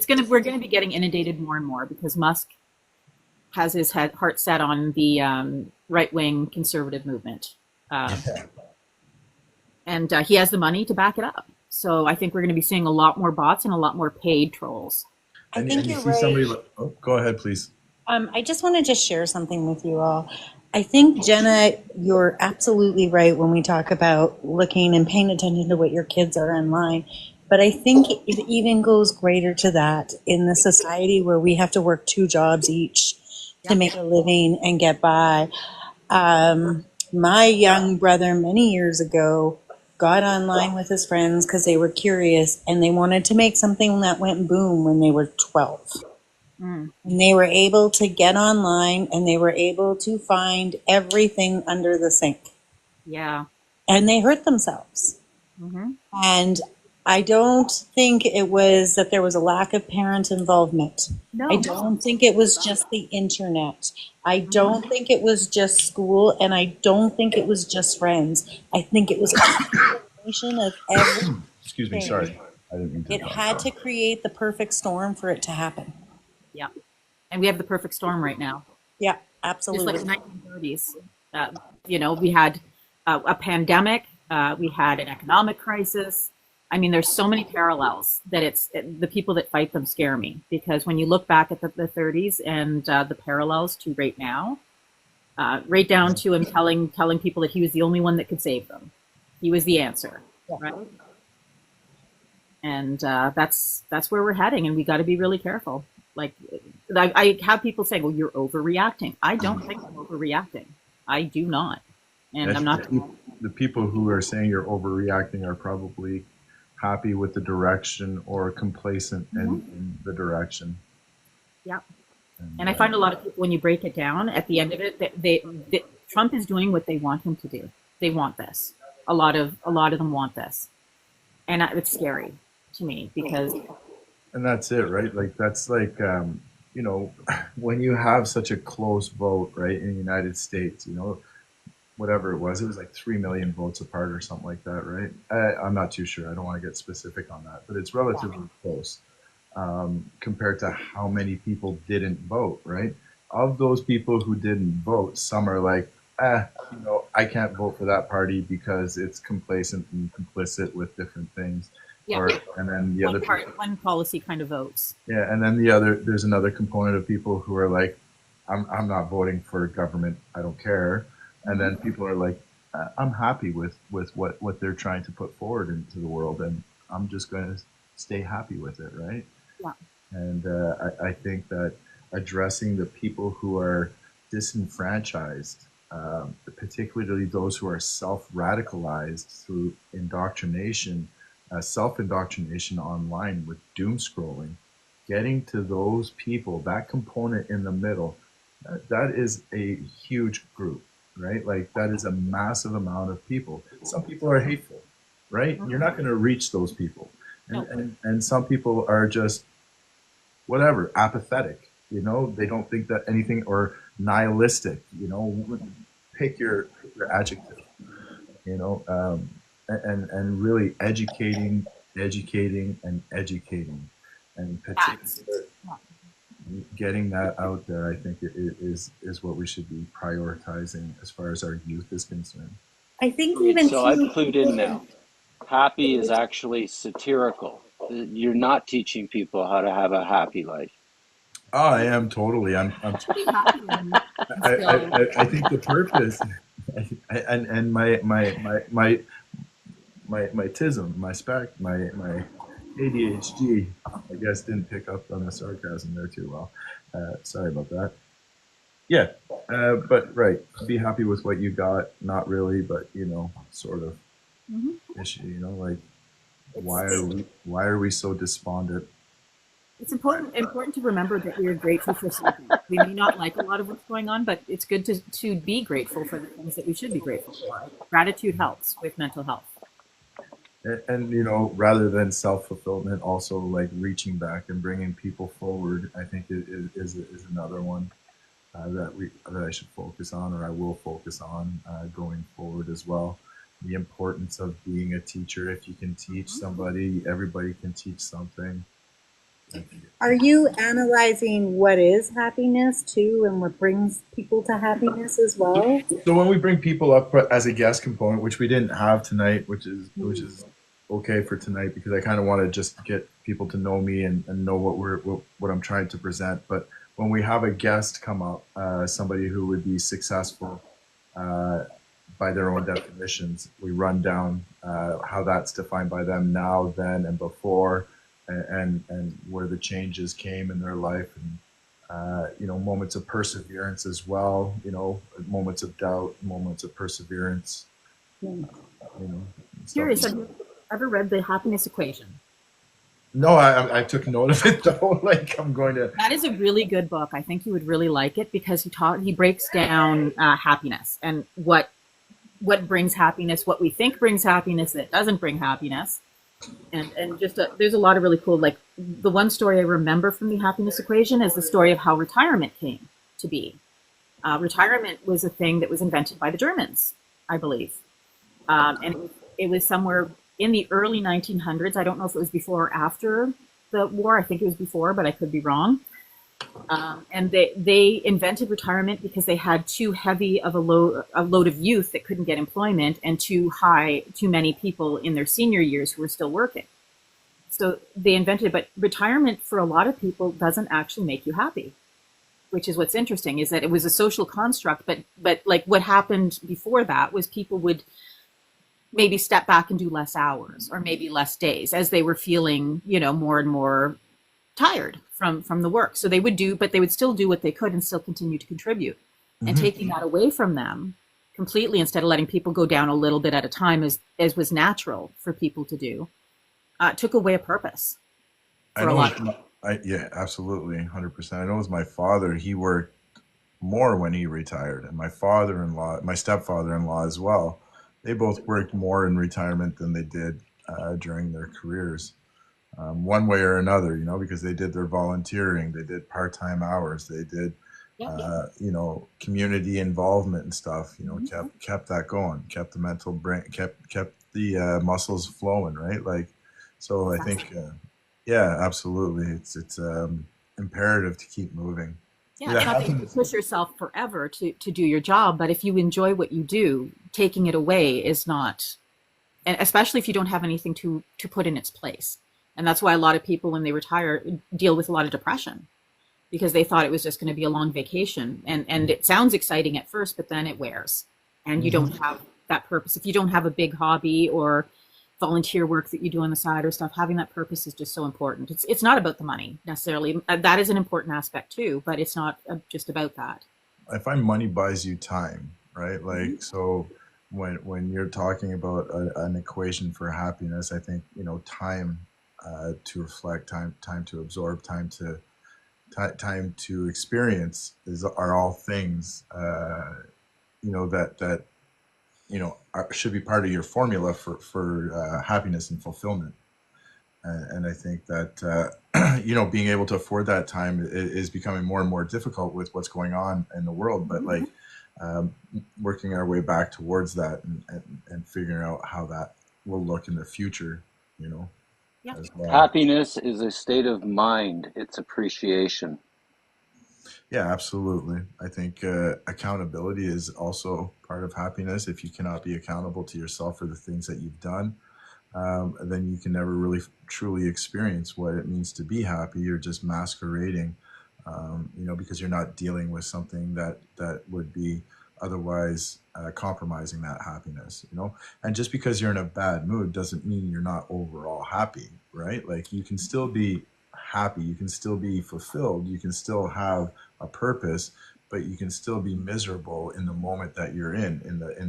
gonna we're gonna be getting inundated more and more because Musk has his heart set on the right wing conservative movement, uh, and he has the money to back it up. So I think we're going to be seeing a lot more bots and a lot more paid trolls. I And think you you're see right. somebody like, oh, go ahead, please. I just want to just share something with you all. I think, Jenna, you're absolutely right when we talk about looking and paying attention to what your kids are online. But I think it even goes greater to that in the society where we have to work two jobs each to Yep. make a living and get by. My young brother, many years ago, got online with his friends because they were curious and they wanted to make something that went boom when they were 12. Mm, And they were able to get online and they were able to find everything under the sink. yeah. And they hurt themselves. Hmm. And I don't think it was that there was a lack of parent involvement. I No. don't think it was just the internet. I Mhm. don't think it was just school. And I don't think it was just friends. I think it was a combination of Excuse me, everything. sorry. I didn't mean to It talk. had to create the perfect storm for it to happen. Yeah. And we have the perfect storm right now, Yeah, just like absolutely. the 1930s. Uh, we had a pandemic, we had an economic crisis. I mean, there's so many parallels that the people that fight them scare me because when you look back at the 30s and the parallels to right now, right down to him telling people that he was the only one that could save them. He was the answer, right? And that's where we're heading, and we got to be really careful. Like, I have people saying, "Well, you're overreacting." I don't think I'm overreacting. I do not, I and I'm think not. the people who are saying you're overreacting are probably happy with the direction or complacent in the direction. Yeah, And and I find a lot of people when you break it down at the end of it, that Trump is doing what they want him to do. They want this. A lot of them want this, and it's scary to me because that's it, right? Like that's like when you have such a close vote, right, in the United States, whatever it was like 3 million votes apart or something like that, right? I'm not too sure. I don't want to get specific on that, but it's relatively close compared to how many people didn't vote, right? Of those people who didn't vote, some are like, I can't vote for that party because it's complacent and complicit with different things. yeah, Or, and then the other people, one policy kind of votes. yeah, and then there's another component of people who are like, I'm not voting for government. I don't care. And then people are like, I'm happy with what they're trying to put forward into the world, and I'm just going to stay happy with it, right? Yeah. And I think that addressing the people who are disenfranchised, particularly those who are self-radicalized through indoctrination, self-indoctrination online with doom scrolling, getting to those people, that component in the middle, that is a huge group, right? Like that is a massive amount of people. Some people are hateful, right? You're not going to reach those people. No. And some people are just whatever, apathetic, they don't think that anything, or nihilistic, pick your adjective, and really educating and educating, and Facts. particular, getting that out there, I think is what we should be prioritizing as far as our youth is concerned. I think Right, even so I've too, clued in now. Happy is actually satirical. You're not teaching people how to have a happy life. Oh, I am totally. Be happy and still. I think the purpose, and my tism, my ADHD, I guess didn't pick up on the sarcasm there too well. Sorry about that. Yeah, but right, be happy with what you got. Not really, but sort of Mhm. issue. Like It's why are we so despondent? it's important to remember that we are grateful for something. We may not like a lot of what's going on, but it's good to be grateful for the things that we should be grateful for. Gratitude helps with mental health. And rather than self fulfillment, also like reaching back and bringing people forward. I think it is another one that I should focus on, or I will focus on going forward as well. The importance of being a teacher. If you can teach somebody, everybody can teach something. are you analyzing what is happiness too and what brings people to happiness as well? So when we bring people up as a guest component, which we didn't have tonight, which is okay for tonight because I kind of want to just get people to know me and know what I'm trying to present. But when we have a guest come up, somebody who would be successful uh, by their own definitions, we run down how that's defined by them now, then, and before, and where the changes came in their life, and moments of perseverance as well. Moments of doubt, moments of perseverance. Stuff. Curious, have you ever read The Happiness Equation? No, I took note of it though. Like I'm going to. That is a really good book. I think you would really like it because he breaks down happiness and what brings happiness, what we think brings happiness that doesn't bring happiness, and just there's a lot of really cool, like the one story I remember from The Happiness Equation is the story of how retirement came to be. Retirement was a thing that was invented by the Germans, I believe, and it was somewhere in the early 1900s. I don't know if it was before or after the war. I think it was before, but I could be wrong. And they invented retirement because they had too heavy of a load of youth that couldn't get employment, and too many people in their senior years who were still working. So they invented it, but retirement for a lot of people doesn't actually make you happy, which is what's interesting, is that it was a social construct. But like what happened before that was people would maybe step back and do less hours or maybe less days as they were feeling, more and more tired from the work. So they would but they would still do what they could and still continue to contribute. And taking that away from them completely, instead of letting people go down a little bit at a time as was natural for people to do, took away a purpose I for a know. lot of people. Yeah, absolutely, 100%. I know it was my father. He worked more when he retired, and my father-in-law, my stepfather-in-law as well. They both worked more in retirement than they did during their careers, one way or another. Because they did their volunteering, they did part-time hours, they did, Yeah. community involvement and stuff. Mhm. Kept that going, kept the mental brain, kept the muscles flowing, right? Like, so I Exactly. think, yeah, absolutely, it's imperative to keep moving. Yeah, Yeah, it's not that you can happiness. push yourself forever to do your job, but if you enjoy what you do, taking it away is not, and especially if you don't have anything to put in its place. And that's why a lot of people, when they retire, deal with a lot of depression because they thought it was just going to be a long vacation. And it sounds exciting at first, but then it wears. And you don't have that purpose. If you don't have a big hobby or volunteer work that you do on the side or stuff, having that purpose is just so important. It's not about the money necessarily. That is an important aspect too, but it's not just about that. I find money buys you time, right? Mhm. Like, so when you're talking about an equation for happiness, I think time to reflect, time to absorb, time to experience are all things that should be part of your formula for happiness and fulfillment. And I think that being able to afford that time is becoming more and more difficult with what's going on in the world. But like um, working our way back towards that and figuring out how that will look in the future, you know, Yeah. as well. Happiness is a state of mind, it's appreciation. Yeah, absolutely. I think accountability is also part of happiness. If you cannot be accountable to yourself for the things that you've done, then you can never really truly experience what it means to be happy. You're just masquerading, because you're not dealing with something that would be otherwise compromising that happiness. And just because you're in a bad mood doesn't mean you're not overall happy, right? Like you can still be happy, you can still be fulfilled, you can still have a purpose, but you can still be miserable in the moment that you're in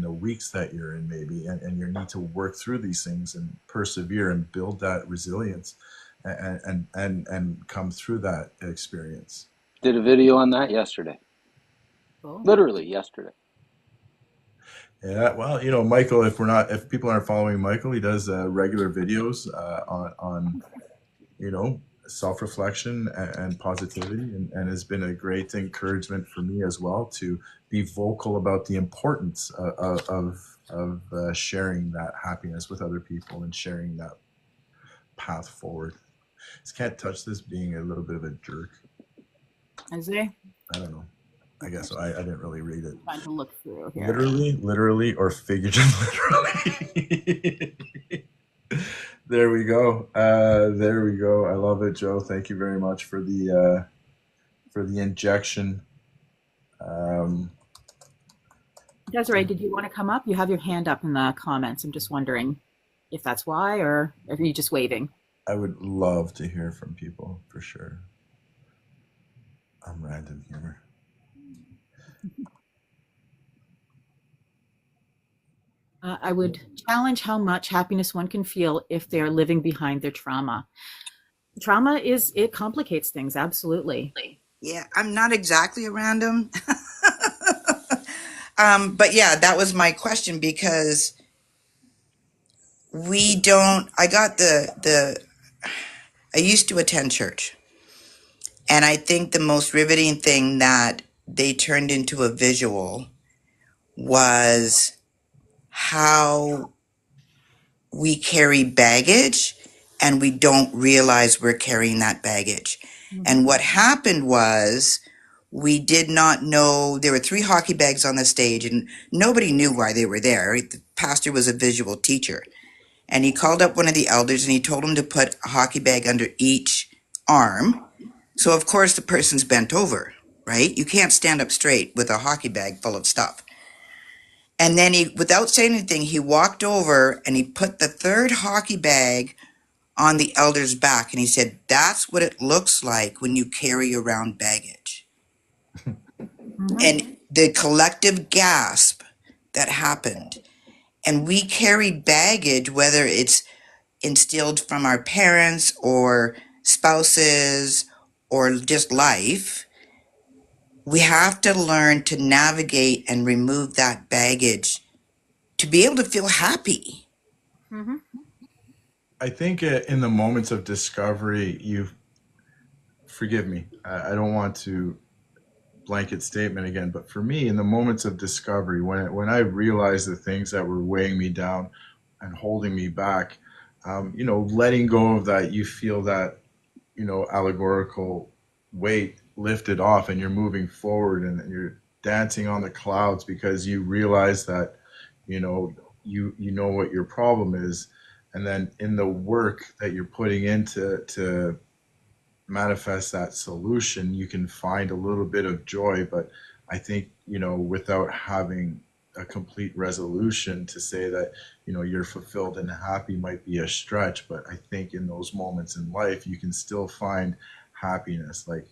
the weeks that you're in, maybe, and you need to work through these things and persevere and build that resilience and come through that experience. Did a video on that yesterday. Cool. Literally yesterday. Yeah, well, Michael, if people aren't following Michael, he does regular videos on you know self-reflection and positivity, and has been a great encouragement for me as well to be vocal about the importance of sharing that happiness with other people and sharing that path forward. Just can't touch this being a little bit of a jerk. Is there? I don't know. I guess I didn't really read it. Trying to look through here. Literally, or figuratively. There we go. There we go. I love it, Joe. Thank you very much for the injection. Um, Desiree, did you want to come up? You have your hand up in the comments. I'm just wondering if that's why, or are you just waving? I would love to hear from people for sure. I'm random humor. I would challenge how much happiness one can feel if they're living behind their trauma. Trauma it complicates things, absolutely. Yeah, I'm not exactly a random. But yeah, that was my question because I got I used to attend church. And I think the most riveting thing that they turned into a visual was how we carry baggage and we don't realize we're carrying that baggage. Mm-hmm. And what happened was we did not know there were 3 hockey bags on the stage and nobody knew why they were there. The pastor was a visual teacher. And he called up one of the elders and he told him to put a hockey bag under each arm. So of course the person's bent over, right? You can't stand up straight with a hockey bag full of stuff. And then without saying anything, he walked over and he put the 3rd hockey bag on the elder's back. And he said, that's what it looks like when you carry around baggage. Mm-hmm. And the collective gasp that happened. And we carry baggage, whether it's instilled from our parents or spouses or just life. We have to learn to navigate and remove that baggage to be able to feel happy. Mm-hmm. I think in the moments of discovery, forgive me. I don't want to blanket statement again, but for me, in the moments of discovery, when I realized the things that were weighing me down and holding me back, letting go of that, you feel that allegorical weight lifted off, and you're moving forward, and you're dancing on the clouds because you realize that you know what your problem is, and then in the work that you're putting into to manifest that solution, you can find a little bit of joy. But I think, without having a complete resolution to say that, you're fulfilled and happy might be a stretch. But I think in those moments in life, you can still find happiness. Like,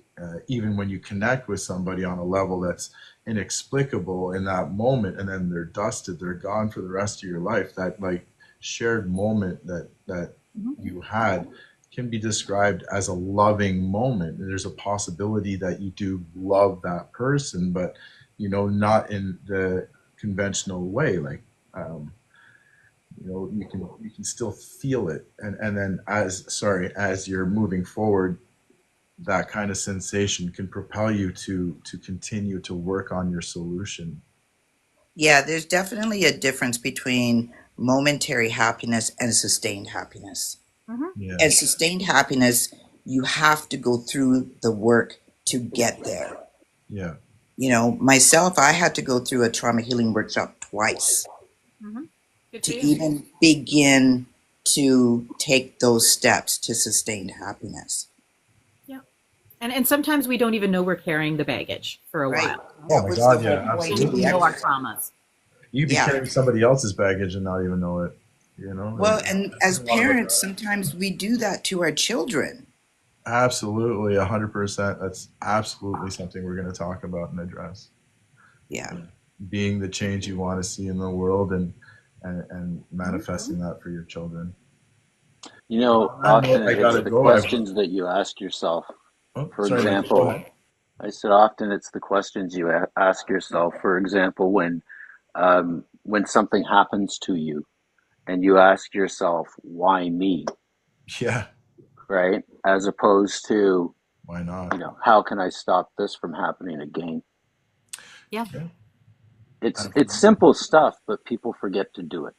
even when you connect with somebody on a level that's inexplicable in that moment, and then they're dusted, they're gone for the rest of your life, that like shared moment that you had can be described as a loving moment. There's a possibility that you do love that person, but not in the conventional way. Like, you can still feel it, and then as you're moving forward, that kind of sensation can propel you to continue to work on your solution. Yeah, there's definitely a difference between momentary happiness and sustained happiness. Mm-hmm. Yeah. And sustained happiness, you have to go through the work to get there. Yeah. You know, myself, I had to go through a trauma healing workshop twice Good for to you. even begin to take those steps to sustained happiness. Yeah. And sometimes we don't even know we're carrying the baggage for a Right. while. Oh That my was the God, whole yeah, We point don't of the even absolutely. know our exercise. traumas. You'd be Yeah. carrying somebody else's baggage and not even know it. You know, Well, and there's as a lot about parents, that. sometimes we do that to our children. Absolutely, 100%. That's absolutely something we're going to talk about and address. Yeah. Being the change you want to see in the world and manifesting that for your children. You know, On that note, often I it's gotta the go. questions that you ask yourself. Oh, For sorry, Michael. Go example, ahead. I said often it's the questions you ask yourself. For example, when something happens to you and you ask yourself, "Why me?" Yeah, Right? As opposed to, why not? how can I stop this from happening again? Yeah. Yeah, It's absolutely. simple stuff, but people forget to do it.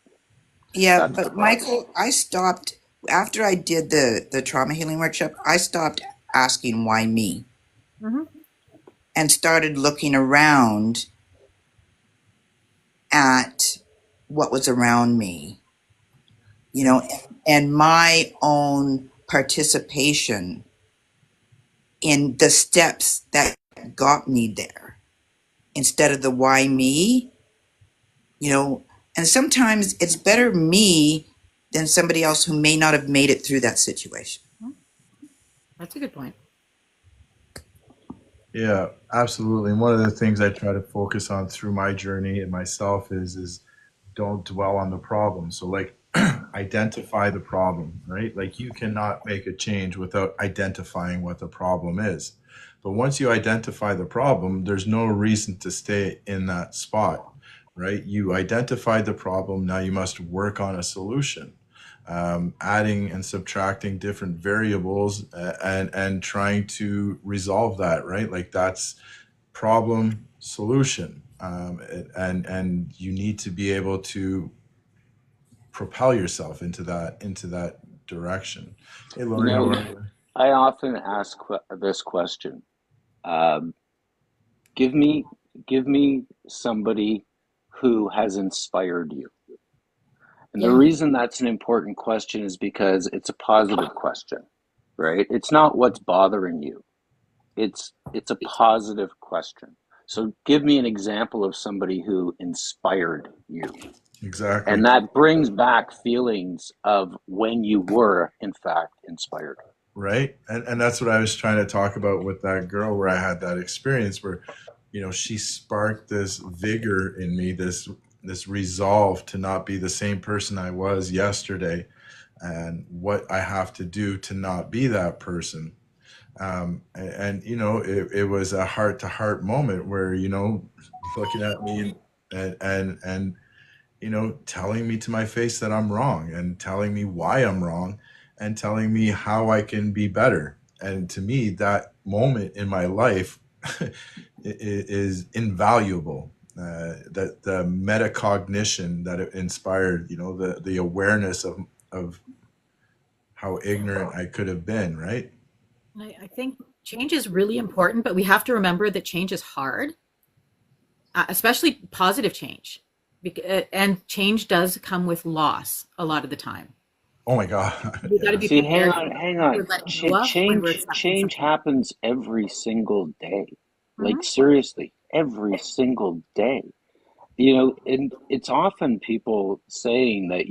Yeah, That's the but problem. Michael, I stopped after I did the trauma healing workshop. I stopped asking why me and started looking around at what was around me, you Yeah, know, and my own participation in the steps that got me there instead of the why me, you know. And sometimes it's better me than somebody else who may not have made it through that situation. That's a good point. yeah, absolutely. And one of the things I try to focus on through my journey and myself is don't dwell on the problem. So like identify the problem, right? Like you cannot make a change without identifying what the problem is. But once you identify the problem, there's no reason to stay in that spot, right? You identified the problem, now you must work on a solution. Adding and subtracting different variables and trying to resolve that, right? Like that's problem solution, and you need to be able to propel yourself into that direction. Hey, You Lori, how know, are you? I often ask this question. Um, give me give me somebody who has inspired you. And the Yeah. reason that's an important question is because it's a positive question, right? It's not what's bothering you. It's a positive question. So give me an example of somebody who inspired you. Exactly. And that brings back feelings of when you were in fact inspired. Right, and that's what I was trying to talk about with that girl where I had that experience where, she sparked this vigor in me, this resolve to not be the same person I was yesterday, and what I have to do to not be that person. It was a heart to heart moment where, looking at me and telling me to my face that I'm wrong and telling me why I'm wrong and telling me how I can be better. And to me, that moment in my life is invaluable. That the metacognition that it inspired, the awareness of how ignorant I could have been, right? I think change is really important, but we have to remember that change is hard, especially positive change. And change does come with loss a lot of the time. Oh my God. We got to Yeah. be See, hang prepared on, for hang what we're on. letting go of when we're accepting Change something. happens every single day. Like Mhm. seriously, every single day. And it's often people saying that,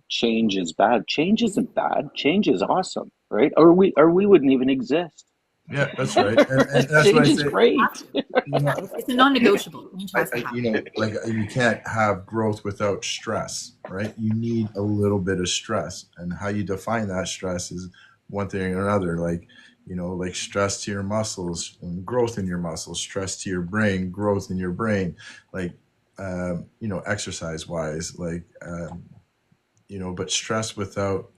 change is bad. Change isn't bad. Change is awesome, right? Or we wouldn't even exist. Yeah, that's right. And that's what I Change is say. great. You Yeah, know, it's a non-negotiable. Change has to happen. like you can't have growth without stress, right? You need a little bit of stress, and how you define that stress is one thing or another. Like, like stress to your muscles and growth in your muscles, stress to your brain, growth in your brain, like, exercise wise, like, but stress without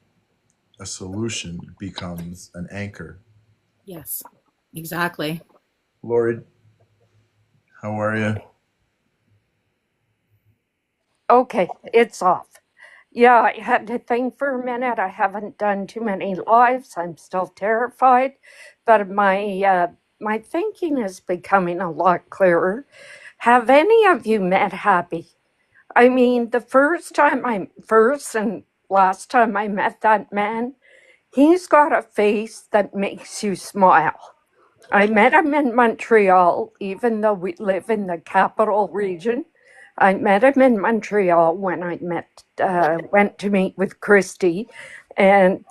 a solution becomes an anchor. Yes, exactly. Lori, how are you? Okay, it's off. Yeah, I had to think for a minute. I haven't done too many lives. I'm still terrified, but my my thinking is becoming a lot clearer. Have any of you met Happy? I mean, the first and last time I met that man, he's got a face that makes you smile. I met him in Montreal, even though we live in the capital region. I met him in Montreal when went to meet with Christy, and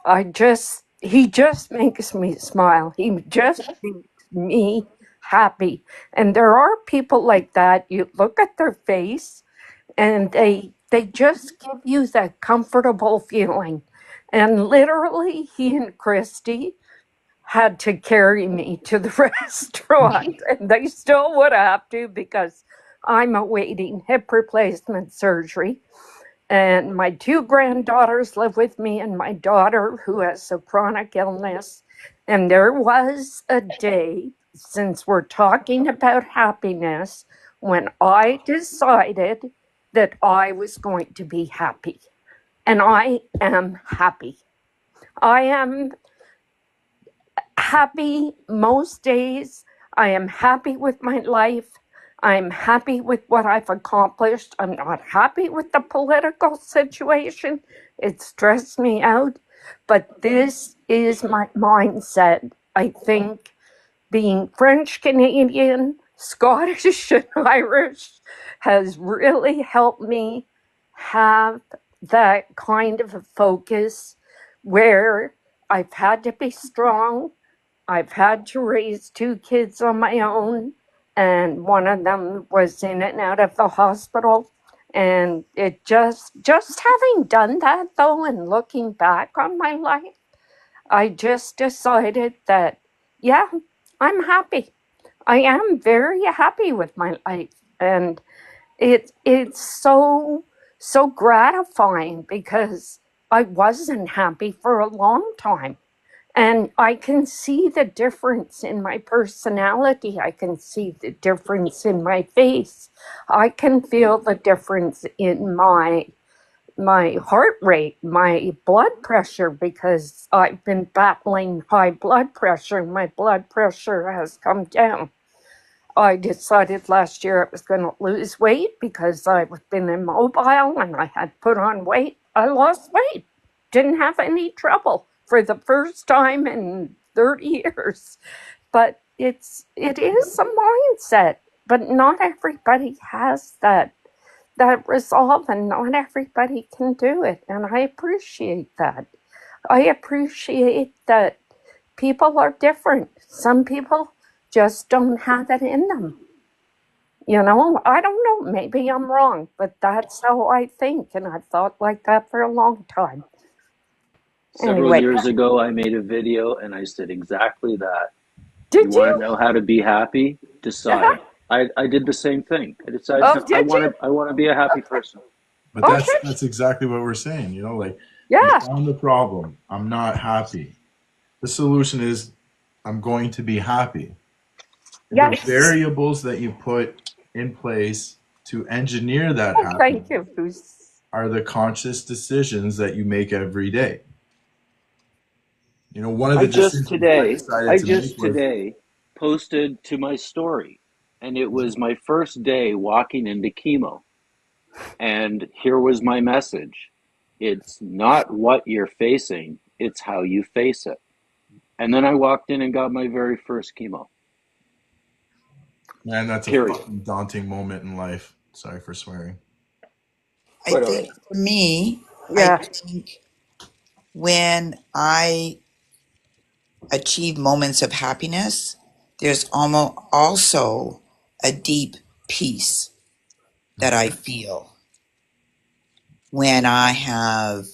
he just makes me smile. He just makes me happy. And there are people like that. You look at their face, and they just give you that comfortable feeling. And literally, he and Christy had to carry me to the restaurant, and they still would have to because I'm awaiting hip replacement surgery. And my two granddaughters live with me, and my daughter, who has a chronic illness. And there was a day, since we're talking about happiness, when I decided that I was going to be happy. And I am happy. I am happy most days. I am happy with my life. I'm happy with what I've accomplished. I'm not happy with the political situation. It stressed me out. But this is my mindset. I think being French Canadian, Scottish, and Irish has really helped me have that kind of a focus where I've had to be strong. I've had to raise two kids on my own, and one of them was in and out of the hospital. And it just having done that though, and looking back on my life, I just decided that, yeah, I'm happy. I am very happy with my life. And it's so gratifying because I wasn't happy for a long time. And I can see the difference in my personality. I can see the difference in my face. I can feel the difference in my heart rate, my blood pressure, because I've been battling high blood pressure. My blood pressure has come down. I decided last year I was going to lose weight because I've been immobile and I had put on weight. I lost weight. Didn't have any trouble for the first time in 30 years. But it is a mindset. But not everybody has that resolve, and not everybody can do it. And I appreciate that. I appreciate that people are different. Some people just don't have it in them. I don't know. Maybe I'm wrong, but that's how I think. And I've thought like that for a long time. Several Anyway, years ago, I made a video and I said exactly that. You did want you? to know how to be happy? Yeah. Decide. I did the same thing. I decided Oh, I did want you? to I want to be a happy Okay. person. But that's Okay. that's exactly what we're saying. Like we Yeah. found the problem. I'm not happy. The solution is I'm going to be happy. The Yes. variables that you put in place to engineer that Oh, thank happiness you, Bruce. are the conscious decisions that you make every day. One of I the just decisions I today decided I to make just was today posted to my story, and it was my first day walking into chemo. And here was my message. It's not what you're facing, it's how you face it. And then I walked in and got my very first chemo. man, that's a Period. fucking daunting moment in life. Sorry for swearing. I Quite all think right. for me, I Yeah. think when I achieve moments of happiness, there's almost also a deep peace that I feel when I have,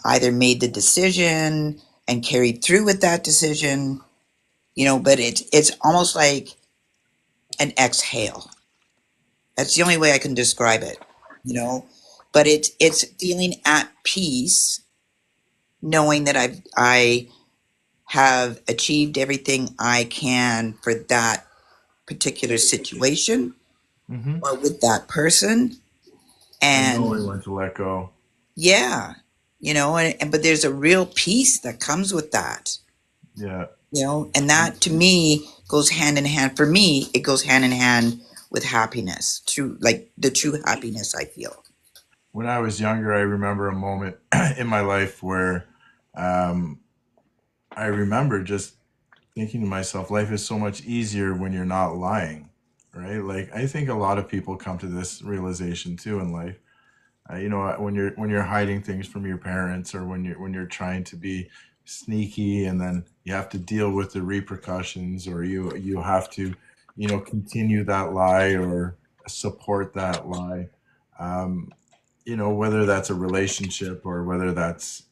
either made the decision and carried through with that decision, but it's almost like an exhale. That's the only way I can describe it, you know. But it's feeling at peace, knowing that I have achieved everything I can for that particular situation Mm-hmm. or with that person. And knowing And when to let go. yeah, but there's a real peace that comes with that. Yeah. And that to me goes hand in hand. For me, it goes hand in hand with happiness, true, like the true happiness I feel. When I was younger, I remember a moment in my life where um, I remember just thinking to myself, life is so much easier when you're not lying, right? Like I think a lot of people come to this realization too in life. When you're hiding things from your parents, or when you're trying to be sneaky, and then you have to deal with the repercussions, or you have to continue that lie or support that lie. um, whether that's a relationship or whether that's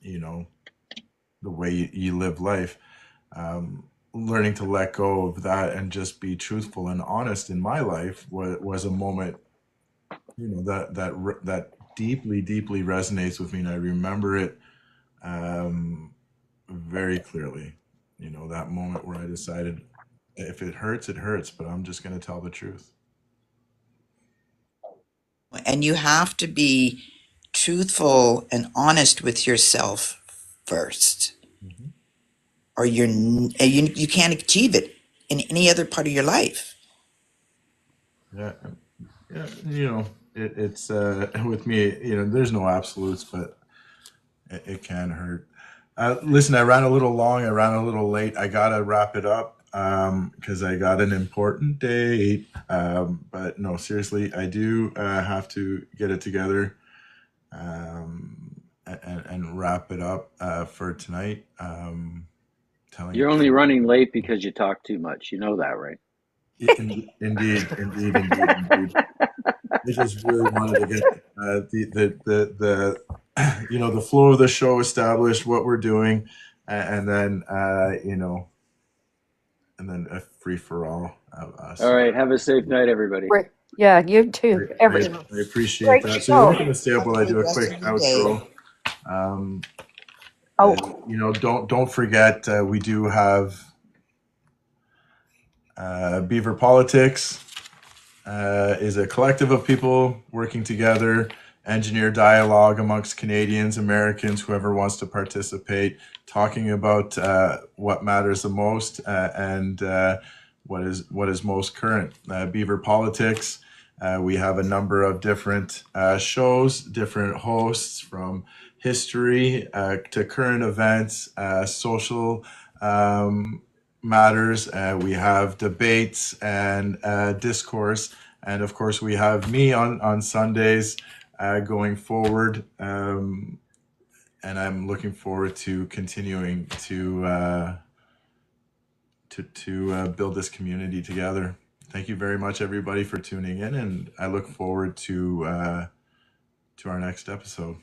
the way you live life. Learning to let go of that and just be truthful and honest in my life was a moment that deeply deeply resonates with me, and I remember it very clearly. That moment where I decided, if it hurts, it hurts, but I'm just going to tell the truth. And you have to be truthful and honest with yourself first, Hmm. or you can't achieve it in any other part of your life. Yeah. Yeah, it's with me, there's no absolutes, but it can hurt. Listen, I ran a little long. I ran a little late. I gotta wrap it up because I got an important date. But no, seriously, I do have to get it together and wrap it up for tonight. Telling You're only running late because you talk too much. You know that, right? indeed. I just really wanted to get the flow of the show established, what we're doing, and then and then a free for all of us. All right. Have a safe night, everybody. Great. Yeah, you too. Everyone. I appreciate Great that. So you're not show. going to stay up Have a while I good do a rest quick of your day. outro. Um, Oh, don't forget, we do have Beaver Politics. Is a collective of people working together, engineer dialogue amongst Canadians, Americans, whoever wants to participate, talking about what matters the most and what is most current. Beaver Politics. We have a number of different shows, different hosts, from history to current events, social matters. We have debates and discourse. And of course, we have me on Sundays going forward. And I'm looking forward to continuing to build this community together. Thank you very much, everybody, for tuning in, and I look forward to our next episode.